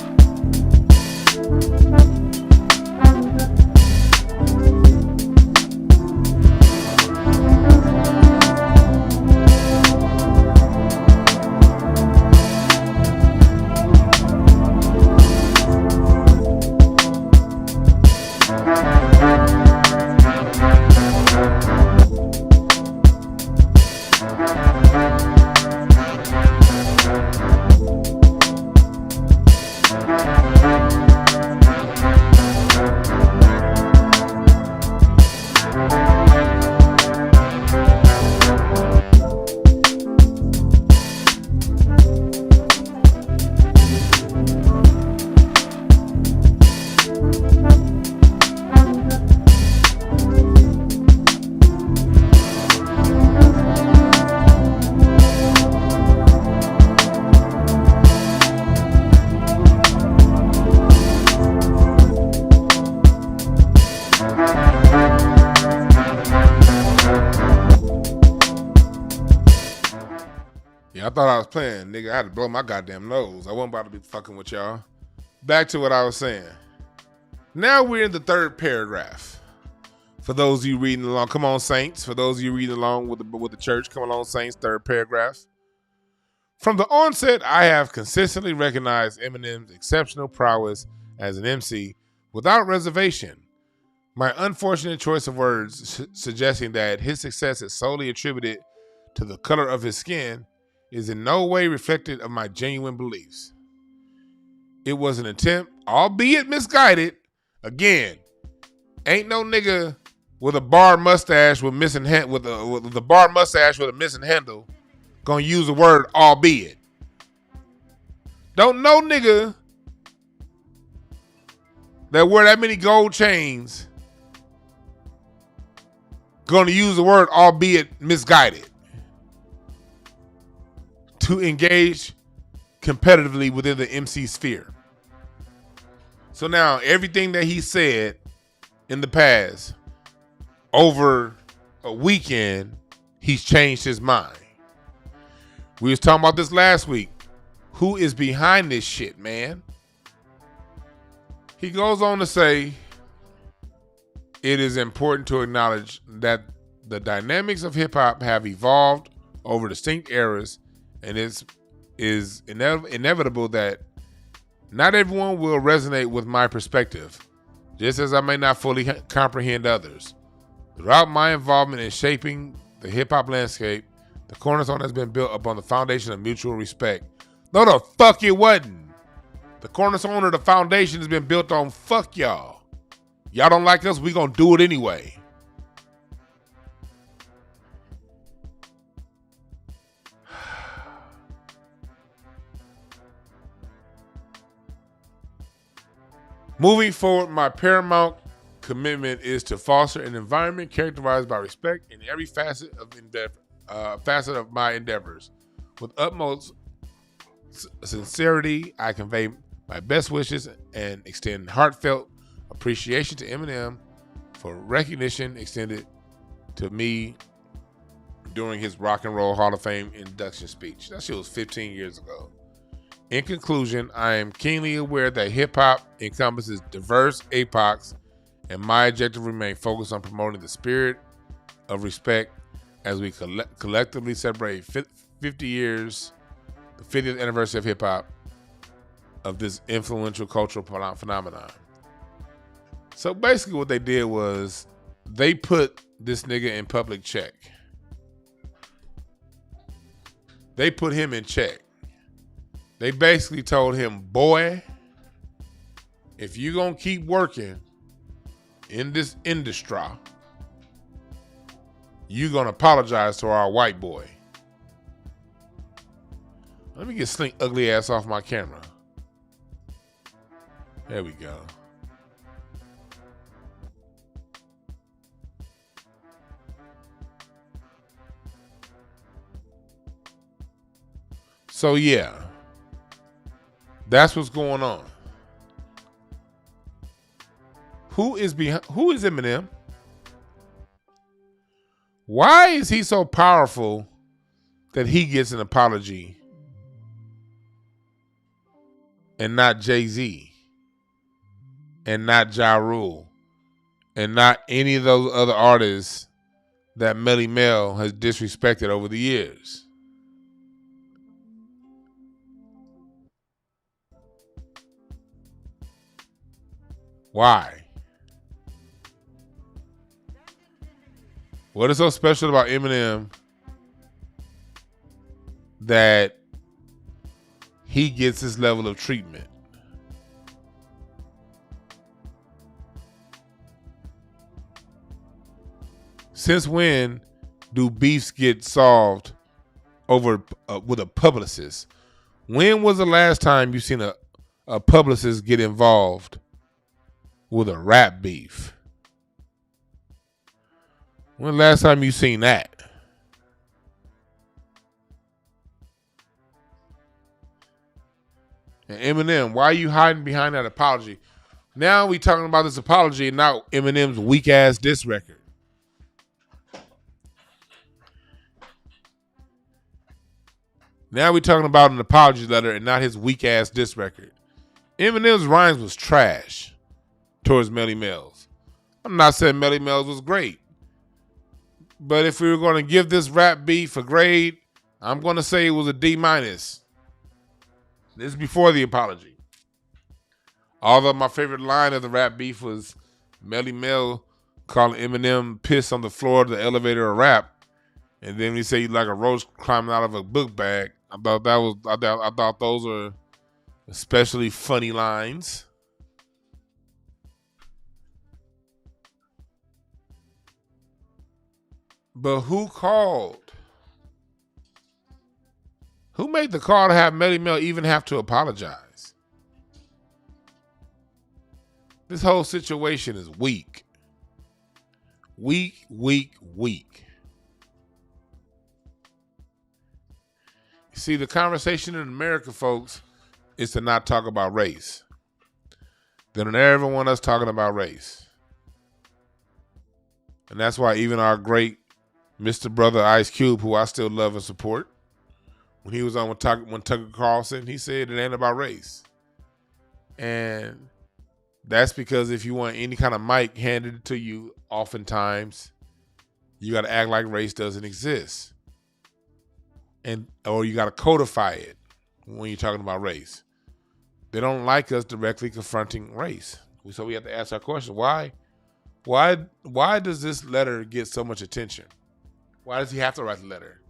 I thought I was playing, nigga. I had to blow my goddamn nose. I wasn't about to be fucking with y'all. Back to what I was saying. Now we're in the third paragraph. For those of you reading along, come on, Saints. For those of you reading along with the church, come along, Saints. Third paragraph. From the onset, I have consistently recognized Eminem's exceptional prowess as an MC without reservation. My unfortunate choice of words suggesting that his success is solely attributed to the color of his skin is in no way reflected of my genuine beliefs. It was an attempt, albeit misguided. Again, ain't no nigga with a bar mustache with a bar mustache with a missing handle gonna use the word albeit. Don't no nigga that wear that many gold chains gonna use the word albeit misguided to engage competitively within the MC sphere. So now everything that he said in the past, over a weekend, he's changed his mind. We was talking about this last week. Who is behind this shit, man? He goes on to say, it is important to acknowledge that the dynamics of hip hop have evolved over distinct eras, and it is inevitable that not everyone will resonate with my perspective, just as I may not fully comprehend others. Throughout my involvement in shaping the hip-hop landscape, the cornerstone has been built upon the foundation of mutual respect. No, the fuck it wasn't. The cornerstone of the foundation has been built on fuck y'all. Y'all don't like us, we gonna do it anyway. Moving forward, my paramount commitment is to foster an environment characterized by respect in every facet of my endeavors. With utmost sincerity, I convey my best wishes and extend heartfelt appreciation to Eminem for recognition extended to me during his Rock and Roll Hall of Fame induction speech. That shit was 15 years ago. In conclusion, I am keenly aware that hip-hop encompasses diverse epochs, and my objective remains focused on promoting the spirit of respect as we collectively celebrate 50 years, the 50th anniversary of hip-hop, of this influential cultural phenomenon. So basically what they did was they put this nigga in public check. they put him in check. They basically told him, boy, if you're going to keep working in this industry, you're going to apologize to our white boy. Let me get Slink ugly ass off my camera. There we go. So yeah, that's what's going on. Who is Eminem? Why is he so powerful that he gets an apology and not Jay-Z and not Ja Rule and not any of those other artists that Melle Mel has disrespected over the years? Why? What is so special about Eminem that he gets this level of treatment? Since when do beefs get solved over with a publicist? When was the last time you seen a publicist get involved with a rap beef? When the last time you seen that? And Eminem, why are you hiding behind that apology? Now we talking about this apology and not Eminem's weak ass diss record. Now we talking about an apology letter and not his weak ass diss record. Eminem's rhymes was trash towards Melle Mel's. I'm not saying Melle Mel's was great. But if we were going to give this rap beef a grade, I'm going to say it was a D-. This is before the apology. Although my favorite line of the rap beef was Melle Mel calling Eminem piss on the floor of the elevator a rap. And then he said he's like a roach climbing out of a book bag. I thought those are especially funny lines. But who called? Who made the call to have Melle Mel even have to apologize? This whole situation is weak. Weak. See, the conversation in America, folks, is to not talk about race. They don't ever want us talking about race. And that's why even our great Mr. Brother Ice Cube, who I still love and support, when he was on with Tucker Carlson, he said it ain't about race. And that's because if you want any kind of mic handed to you, oftentimes you got to act like race doesn't exist. Or you got to codify it when you're talking about race. They don't like us directly confronting race. So we have to ask our question, why does this letter get so much attention? Why does he have to write the letter?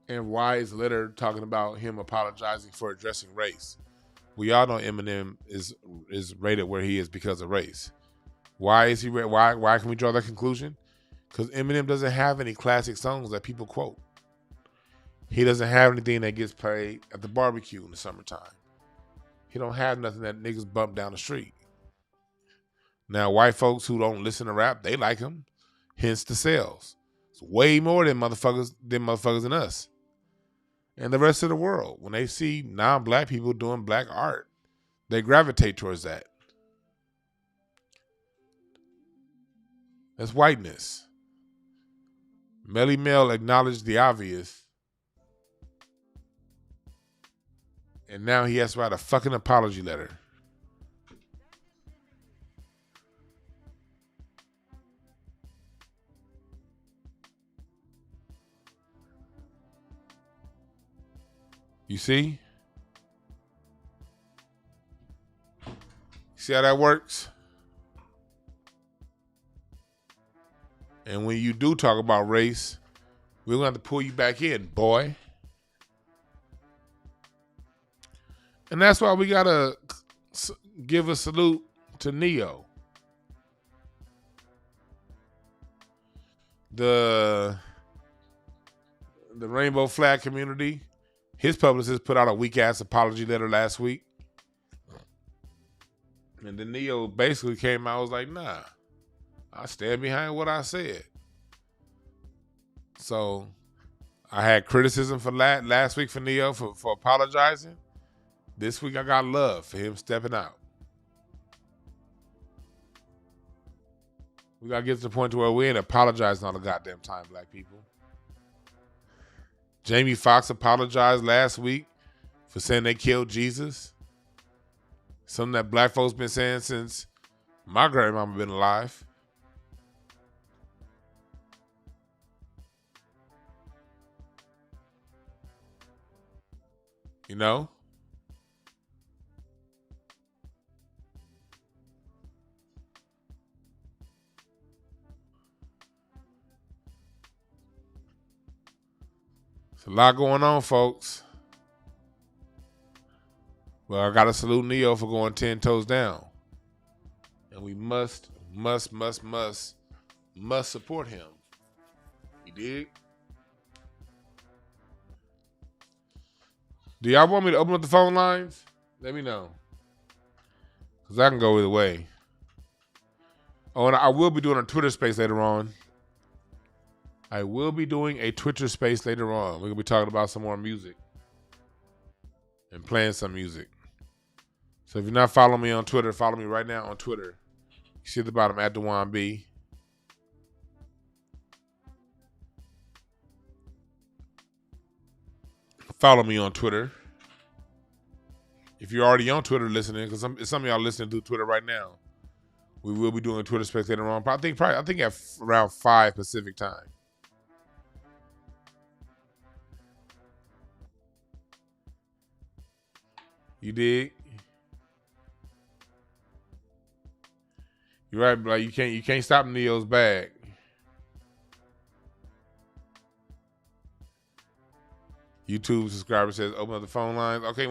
And why is the letter talking about him apologizing for addressing race? We all know Eminem is rated where he is because of race. Why is he? Why can we draw that conclusion? Because Eminem doesn't have any classic songs that people quote. He doesn't have anything that gets played at the barbecue in the summertime. He don't have nothing that niggas bump down the street. Now, white folks who don't listen to rap, they like him. Hence the sales. It's way more than motherfuckers than us. And the rest of the world, when they see non-black people doing black art, they gravitate towards that. That's whiteness. Melle Mel acknowledged the obvious. And now he has to write a fucking apology letter. You see? See how that works? And when you do talk about race, we're going to have to pull you back in, boy. And that's why we gotta give a salute to Neo. The Rainbow Flag community, his publicist put out a weak-ass apology letter last week. And then Neo basically came out and was like, nah, I stand behind what I said. So I had criticism for last week for Neo for apologizing. This week I got love for him stepping out. We got to get to the point to where we ain't apologizing all the goddamn time, black people. Jamie Foxx apologized last week for saying they killed Jesus. Something that black folks been saying since my grandmama been alive. You know? There's a lot going on, folks. Well, I got to salute Neo for going 10 toes down. And we must support him. You dig? Do y'all want me to open up the phone lines? Let me know. Because I can go either way. Oh, and I will be doing a Twitter space later on. I will be doing a Twitter space later on. We're going to be talking about some more music. And playing some music. So if you're not following me on Twitter, follow me right now on Twitter. You see at the bottom, at Dewan B. Follow me on Twitter. If you're already on Twitter listening, because some of y'all listening through Twitter right now, we will be doing a Twitter space later on. I think at around 5 Pacific time. You dig? You're right, like you can't stop Neo's bag. YouTube subscriber says open up the phone lines. Okay, if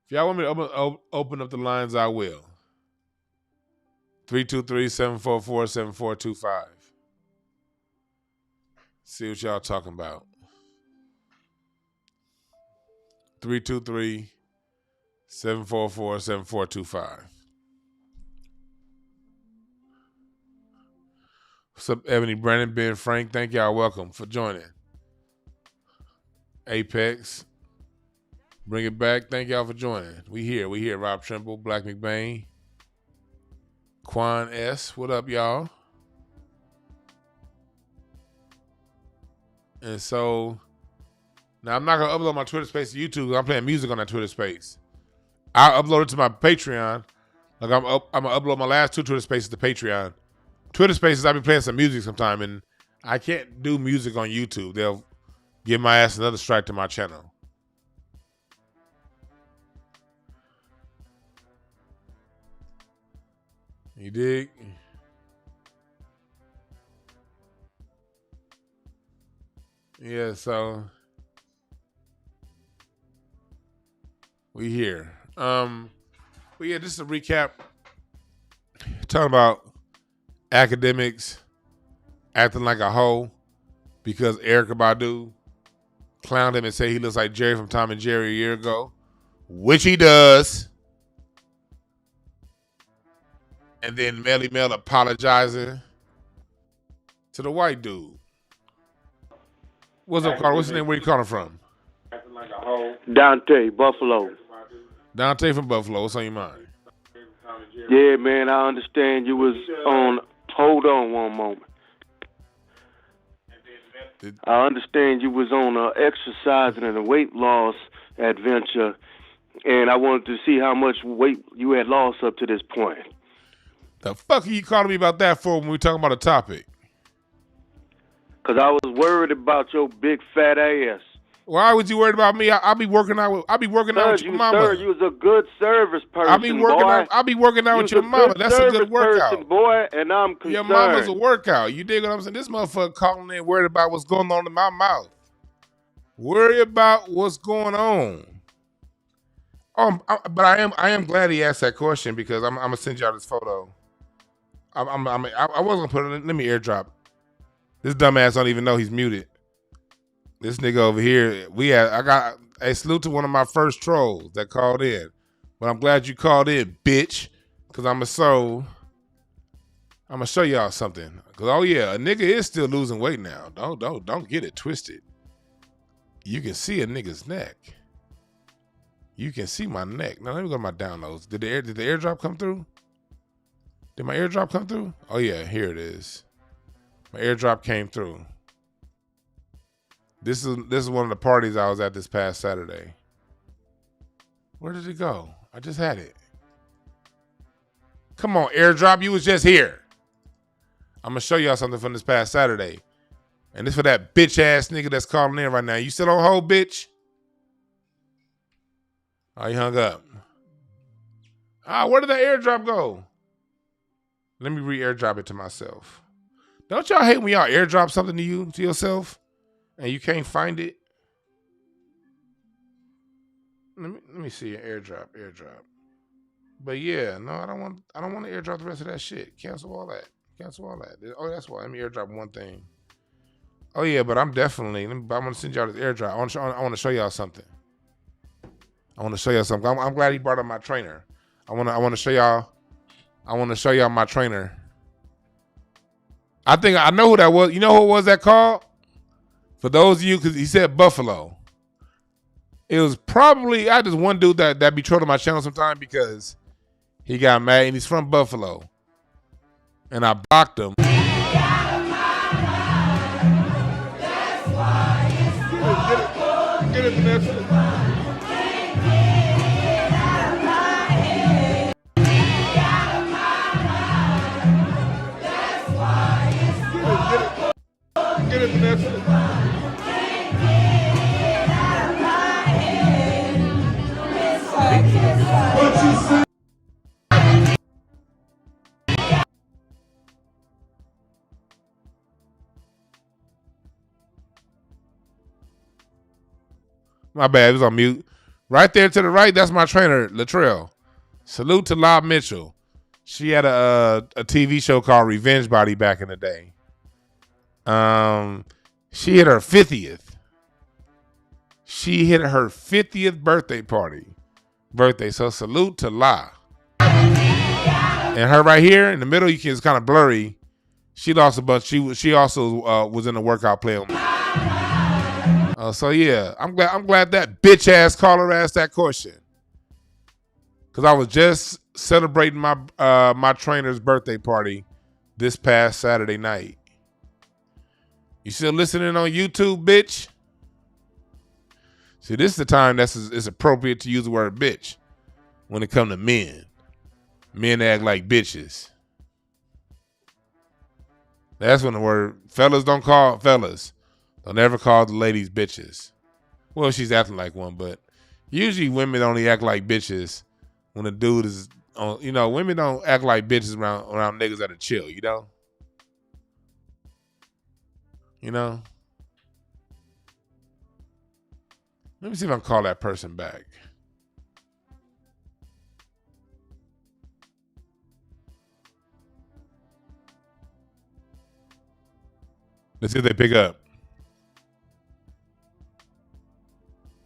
y'all want me to open up the lines, I will. 323-744-7425. See what y'all talking about. 323-744-7425. What's up, Ebony, Brandon, Ben, Frank? Thank y'all. Welcome for joining. Apex. Bring it back. Thank y'all for joining. We here. Rob Trimble, Black McBain. Quan S. What up, y'all? And so, now I'm not going to upload my Twitter space to YouTube. I'm playing music on that Twitter space. I'll upload it to my Patreon. Like I'm going to upload my last 2 Twitter spaces to Patreon. Twitter spaces, I'll be playing some music sometime, and I can't do music on YouTube. They'll give my ass another strike to my channel. You dig? Yeah, so we here. But yeah, just a recap. Talking about Akademiks acting like a hoe because Erykah Badu clowned him and said he looks like Jerry from Tom and Jerry a year ago, which he does. And then Melle Mel apologizing to the white dude. What's up, Carl? What's your name? Where you calling from? Dante, Buffalo. Dante from Buffalo. What's on your mind? Yeah, man, I understand you was on. Hold on one moment. I understand you was on exercising and a weight loss adventure, and I wanted to see how much weight you had lost up to this point. The fuck are you calling me about that for when we talking about a topic? Because I was worried about your big fat ass. Why was you worried about me? I'll be working out with your mama. Sir, you was a good service person, I'll be working out with your mama. That's a good workout. Person, boy, and I'm concerned. Your mama's a workout. You dig what I'm saying? This motherfucker calling in worried about what's going on in my mouth. Worry about what's going on. But I am glad he asked that question because I'm gonna send y'all this photo. I wasn't gonna put it. Let me airdrop. This dumbass don't even know he's muted. This nigga over here. I got a salute to one of my first trolls that called in. But I'm glad you called in, bitch, because I'm gonna show y'all something. Cause a nigga is still losing weight now. Don't get it twisted. You can see a nigga's neck. You can see my neck. Now let me go to my downloads. Did the airdrop come through? Did my airdrop come through? Oh yeah, here it is. My airdrop came through. This is one of the parties I was at this past Saturday. Where did it go? I just had it. Come on, airdrop. You was just here. I'm gonna show y'all something from this past Saturday. And this for that bitch ass nigga that's calling in right now. You still on hold, bitch? Oh, he hung up. Where did that airdrop go? Let me re-airdrop it to myself. Don't y'all hate when y'all airdrop something to yourself and you can't find it? Let me see an airdrop. But yeah, no, I don't want to airdrop the rest of that shit. Cancel all that. Oh, that's why. Let me airdrop one thing. Oh yeah, but I'm gonna send y'all this airdrop. I want to show y'all something. I'm glad he brought up my trainer. I want to show y'all my trainer. I think I know who that was. You know who it was that called? For those of you, because he said Buffalo. It was probably I just one dude that be trolling my channel sometime because he got mad and he's from Buffalo. And I blocked him. Get it, Vanessa. Get it, Vanessa. What you say? My bad, it was on mute. Right there to the right, that's my trainer, Latrell. Salute to La Mitchell. She had a TV show called Revenge Body back in the day. She hit her 50th. She hit her 50th birthday. So salute to La. And her right here in the middle, it's kind of blurry. She lost a bunch. She also was in the workout play on me. So yeah, I'm glad that bitch ass caller asked that question. Cause I was just celebrating my trainer's birthday party this past Saturday night. You still listening on YouTube, bitch? See, this is the time it's appropriate to use the word bitch when it comes to men. Men act like bitches. That's when the word fellas don't ever call the ladies bitches. Well, she's acting like one, but usually women only act like bitches when a dude is on, women don't act like bitches around niggas that are chill, Let me see if I can call that person back. Let's see if they pick up.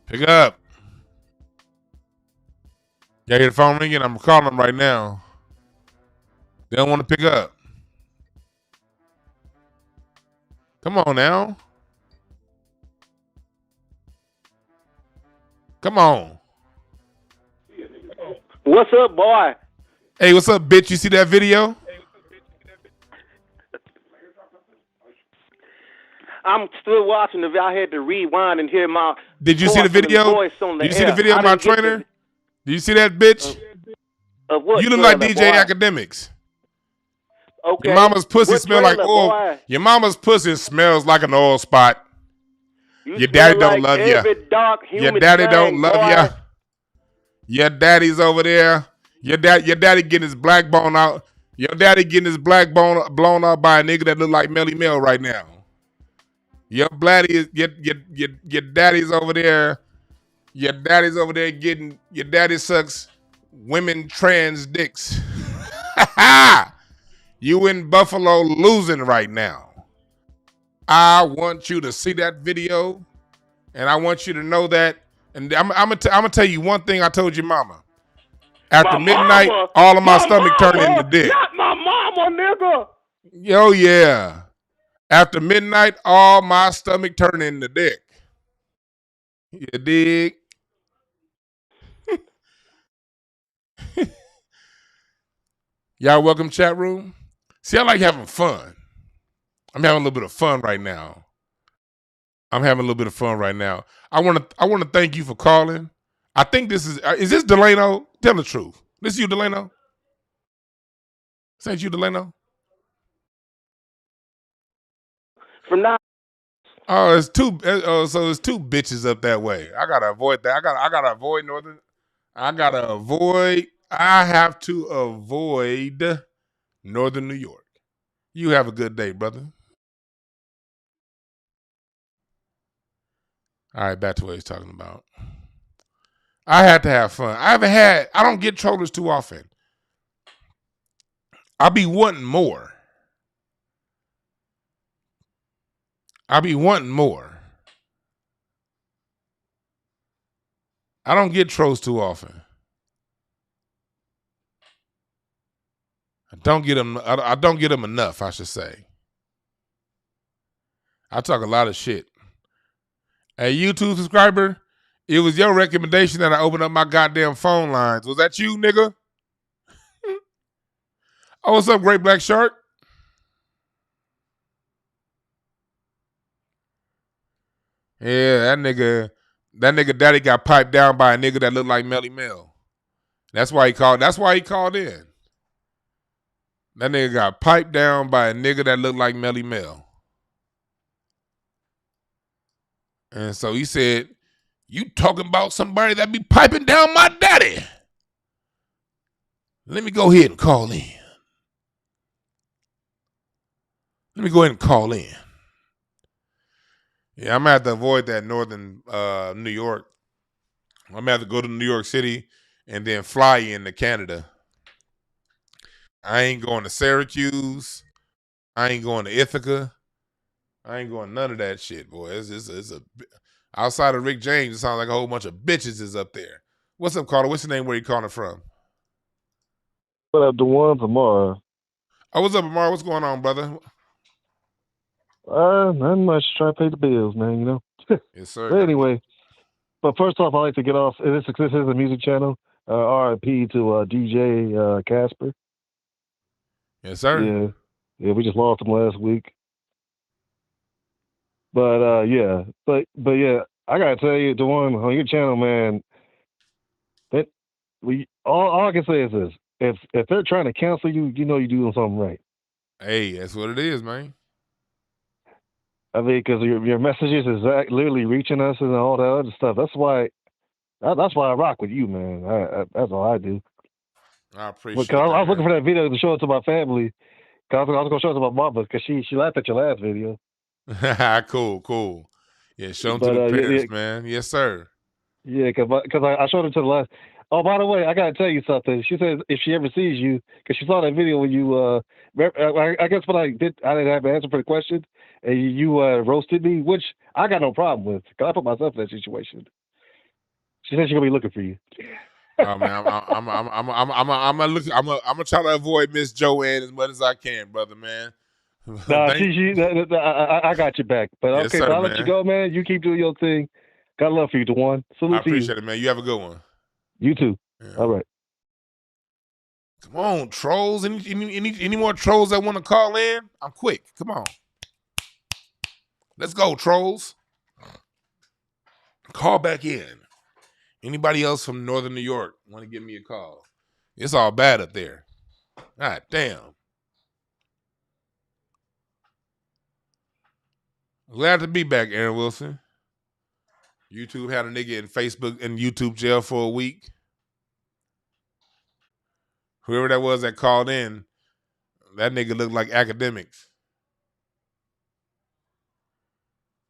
Pick up. Y'all hear the phone ringing? I'm calling them right now. They don't want to pick up. Come on now. Come on. What's up, boy? Hey, what's up, bitch? You see that video? I'm still watching the video. I had to rewind and hear my Did you see the video? Did you see the video of my trainer? Did you see that bitch? Of what? You look like DJ Akademiks. Okay. Your mama's pussy smells like oil. Boy? Your mama's pussy smells like an oil spot. Your daddy don't love you. Your daddy don't love you. Your daddy's over there. Your daddy getting his black bone out. Your daddy getting his black bone blown out by a nigga that look like Melle Mel right now. Your daddy's over there Your daddy's over there getting, your daddy sucks women trans dicks. You in Buffalo losing right now. I want you to see that video, and I want you to know that. And I'm gonna tell you one thing I told your mama. After midnight, all of my stomach turned into dick. Not my mama, nigga. Yo, yeah. After midnight, all my stomach turned into dick. You dig? Y'all welcome, chat room. See, I like having fun. I'm having a little bit of fun right now. I want to thank you for calling. I think this is this Delano? Tell the truth. This you, Delano? This ain't you, Delano? From now. Oh, it's two. So it's two bitches up that way. I gotta avoid that. I gotta avoid northern. I have to avoid northern New York. You have a good day, brother. All right, back to what he's talking about. I had to have fun. I don't get trollers too often. I be wanting more. I don't get trolls too often. I don't get them enough, I should say. I talk a lot of shit. Hey, YouTube subscriber, it was your recommendation that I open up my goddamn phone lines. Was that you, nigga? Oh, what's up, Great Black Shark? Yeah, that nigga daddy got piped down by a nigga that looked like Melle Mel. That's why he called in. That nigga got piped down by a nigga that looked like Melle Mel. And so he said, you talking about somebody that be piping down my daddy. Let me go ahead and call in. Yeah, I'm going to have to avoid that northern New York. I'm going to have to go to New York City and then fly into Canada. I ain't going to Syracuse. I ain't going to Ithaca. I ain't going none of that shit, boy. It's a outside of Rick James, it sounds like a whole bunch of bitches is up there. What's up, Carter? What's your name? Where you calling from? What up, Dewan? Tomorrow. Oh, what's up, Amar? What's going on, brother? Nothing much. Try to pay the bills, man. You know. Yes, sir. But anyway, but first off, I like to get off. This is a music channel. R.I.P. to DJ Casper. Yes, sir. Yeah. We just lost him last week. But yeah, but yeah, I gotta tell you, Dewan, on your channel, man. That all I can say is this: if they're trying to cancel you, you know you're doing something right. Hey, that's what it is, man. I mean, because your messages is literally reaching us and all that other stuff. That's why I rock with you, man. That's all I do. I appreciate that. I was looking man. for that video to show it to my family. Cause I was going to show it to my mama because she laughed at your last video. Cool. Yeah, show them to the parents, man. Yes, sir. Yeah, because I showed it to the last. Oh, by the way, I got to tell you something. She says if she ever sees you, because she saw that video when you, I guess what I didn't have an answer for the question, and you roasted me, which I got no problem with, because I put myself in that situation. She said she's gonna be looking for you. Oh man, I'm gonna try to avoid Miss Joanne as much as I can, brother, man. Nah, I got your back. But yes, okay, sir, so I'll let you go, man. You keep doing your thing. Got love for you, Dewan. Salute I appreciate it, man. You have a good one. You too. Yeah. All right. Come on, trolls. Any more trolls that want to call in? I'm quick. Come on. Let's go, trolls. Call back in. Anybody else from Northern New York want to give me a call? It's all bad up there. God damn. Glad to be back, Aaron Wilson. YouTube had a nigga in Facebook and YouTube jail for a week. Whoever that was that called in, that nigga looked like Akademiks.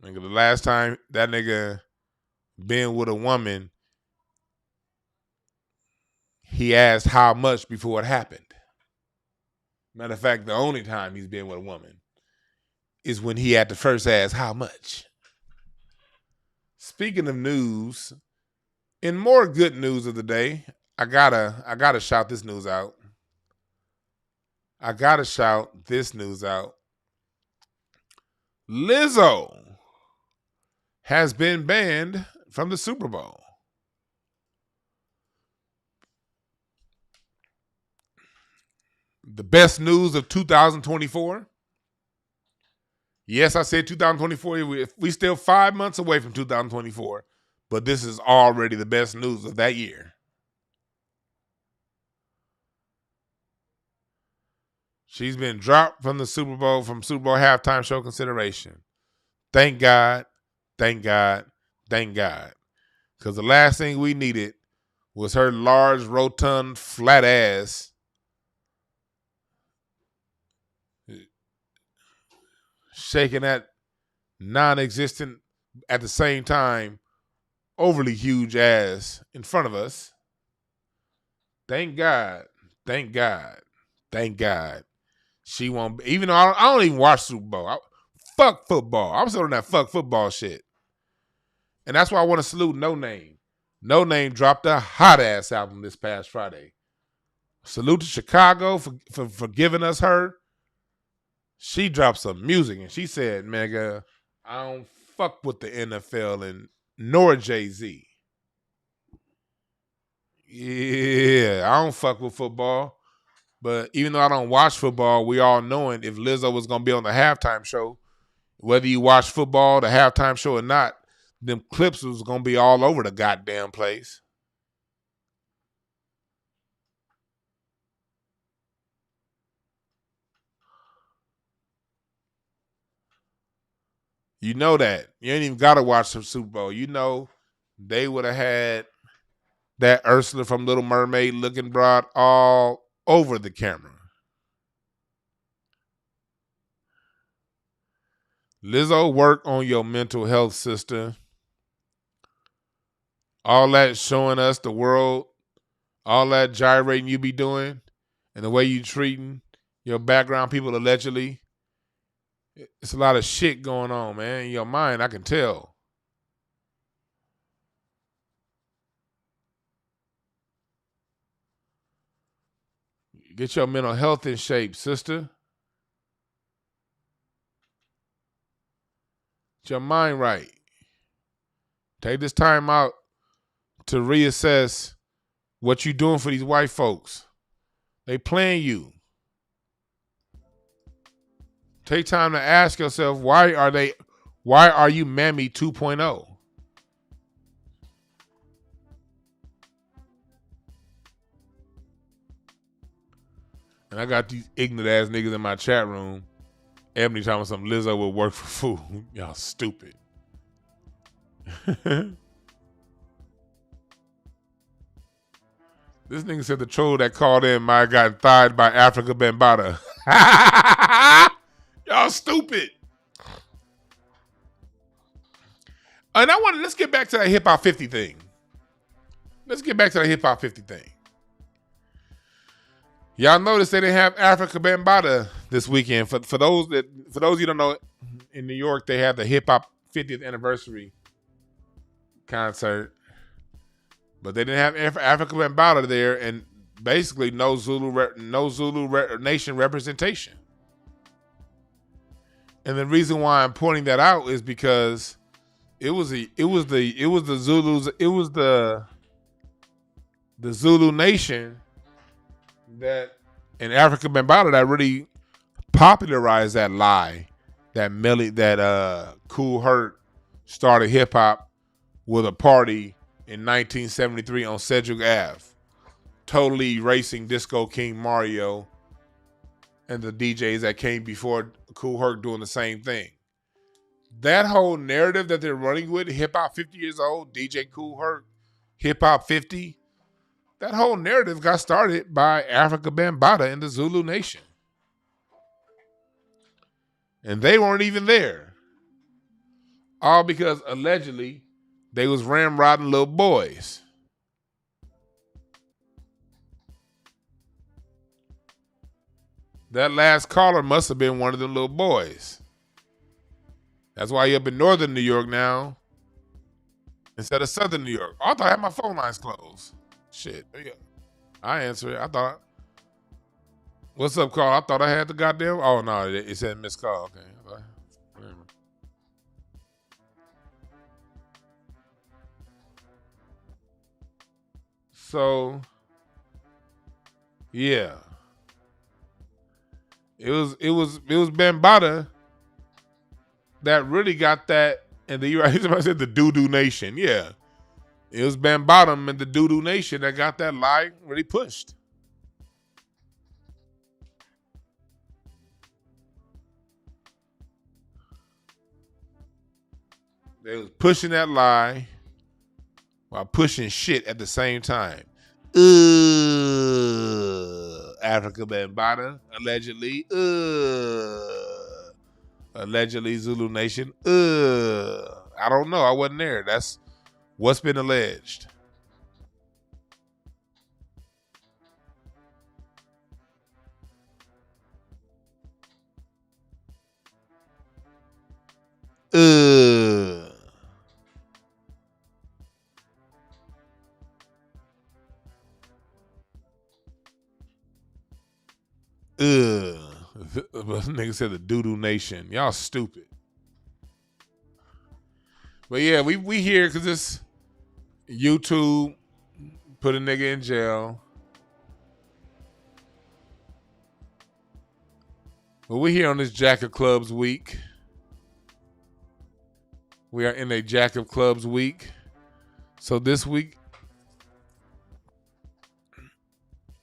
Nigga, the last time that nigga been with a woman, he asked how much before it happened. Matter of fact, the only time he's been with a woman is when he had to first ask how much. Speaking of news, in more good news of the day, I gotta shout this news out. Lizzo has been banned from the Super Bowl. The best news of 2024. Yes, I said 2024. We still 5 months away from 2024, but this is already the best news of that year. She's been dropped from the Super Bowl, from Super Bowl halftime show consideration. Thank God, thank God, thank God. Because the last thing we needed was her large, rotund, flat ass shaking that non-existent, at the same time, overly huge ass in front of us. Thank God, thank God, thank God. She won't, even though I don't even watch Super Bowl. Fuck football. I'm still on that fuck football shit. And that's why I want to salute No Name. No Name dropped a hot ass album this past Friday. Salute to Chicago for giving us her. She dropped some music and she said, "Nigga, I don't fuck with the NFL and nor Jay-Z. Yeah, I don't fuck with football. But even though I don't watch football, we all knowing if Lizzo was going to be on the halftime show, whether you watch football, the halftime show or not, them clips was going to be all over the goddamn place." You know that. You ain't even got to watch the Super Bowl. You know they would have had that Ursula from Little Mermaid looking broad all over the camera. Lizzo, work on your mental health, sister. All that showing us the world, all that gyrating you be doing, and the way you treating your background people allegedly, it's a lot of shit going on, man. In your mind, I can tell. Get your mental health in shape, sister. Get your mind right. Take this time out to reassess what you doing for these white folks. They playing you. Take time to ask yourself, why are you Mammy 2.0? And I got these ignorant ass niggas in my chat room. Ebony talking about some Lizzo would work for food. Y'all stupid. This nigga said the troll that called in might got thied by Erykah Badu. Y'all stupid. And let's get back to that Hip Hop 50 thing. Y'all notice they didn't have Erykah Badu this weekend. For those you don't know, in New York they have the Hip Hop 50th anniversary concert, but they didn't have Erykah Badu there, and basically no Zulu Nation representation. And the reason why I'm pointing that out is because it was the Zulu Nation that and Erykah Badu that really popularized that lie that Kool Herc started hip hop with a party in 1973 on Cedrick Ave, totally erasing Disco King Mario and the DJs that came before Kool Herc doing the same thing. That whole narrative that they're running with, hip hop 50 years old, DJ Kool Herc, hip hop 50, that whole narrative got started by Erykah Badu and the Zulu Nation. And they weren't even there. All because allegedly they was ramrodding little boys. That last caller must have been one of them little boys. That's why you're up in northern New York now instead of southern New York. Oh, I thought I had my phone lines closed. Shit. Yeah. I answer it. I thought, what's up, call? I thought I had the goddamn, oh, no, it said missed call. Okay. So, yeah. It was Bambaataa that really got that, and I said the Doo-Doo Nation. Yeah. It was Bambaataa and the Doo-Doo Nation that got that lie really pushed. They was pushing that lie while pushing shit at the same time. Africa Bambaataa, allegedly. Allegedly Zulu Nation. I don't know. I wasn't there. That's what's been alleged. Nigga said the Doo-Doo Nation. Y'all stupid. But yeah, we here because this YouTube put a nigga in jail. But we're here on this Jack of Clubs week. We are in a Jack of Clubs week. So this week,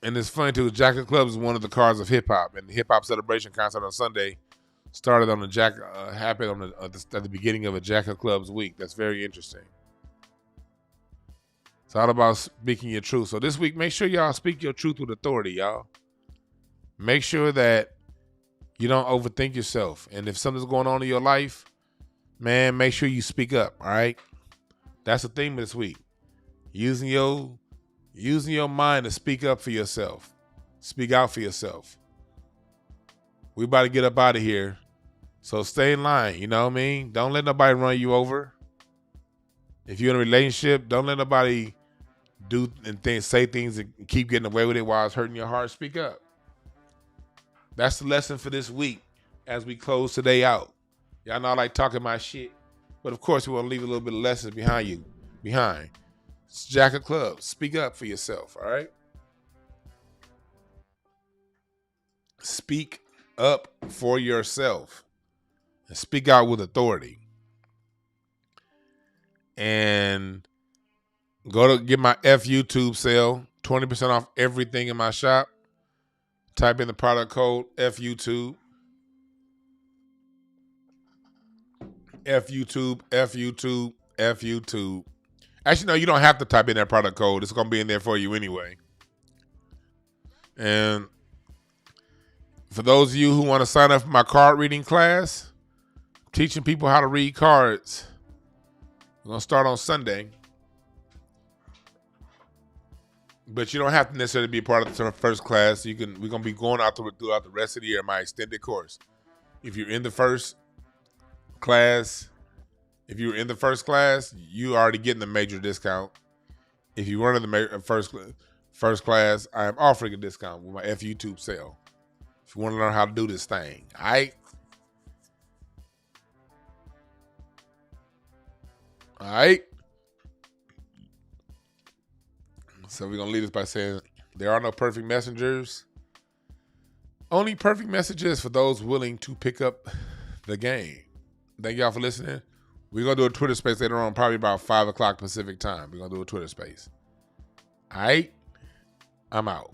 and it's funny too, Jack of Clubs is one of the cards of hip hop, and the hip hop celebration concert on Sunday started on the happened on at the beginning of a Jack of Clubs week. That's very interesting. It's all about speaking your truth. So this week, make sure y'all speak your truth with authority, y'all. Make sure that you don't overthink yourself, and if something's going on in your life, man, make sure you speak up. All right, that's the theme of this week. Using your mind to speak up for yourself. Speak out for yourself. We about to get up out of here. So stay in line, you know what I mean? Don't let nobody run you over. If you're in a relationship, don't let nobody do and say things and keep getting away with it while it's hurting your heart. Speak up. That's the lesson for this week as we close today out. Y'all know I like talking my shit, but of course we want to leave a little bit of lessons behind. It's Jack of Clubs. Speak up for yourself, all right? Speak up for yourself and speak out with authority. And go to get my YouTube sale, 20% off everything in my shop. Type in the product code FUTube. FUTube. Actually, no, you don't have to type in that product code. It's going to be in there for you anyway. And for those of you who want to sign up for my card reading class, teaching people how to read cards, we're going to start on Sunday. But you don't have to necessarily be a part of the first class. We're going to be going out throughout the rest of the year in my extended course. If you're in the first class, you already getting the major discount. If you weren't in the first class, I am offering a discount with my FUTube sale. If you want to learn how to do this thing, all right. So we're gonna leave this by saying there are no perfect messengers. Only perfect messages for those willing to pick up the game. Thank y'all for listening. We're going to do a Twitter space later on, probably about 5 o'clock Pacific time. We're going to do a Twitter space. All right? I'm out.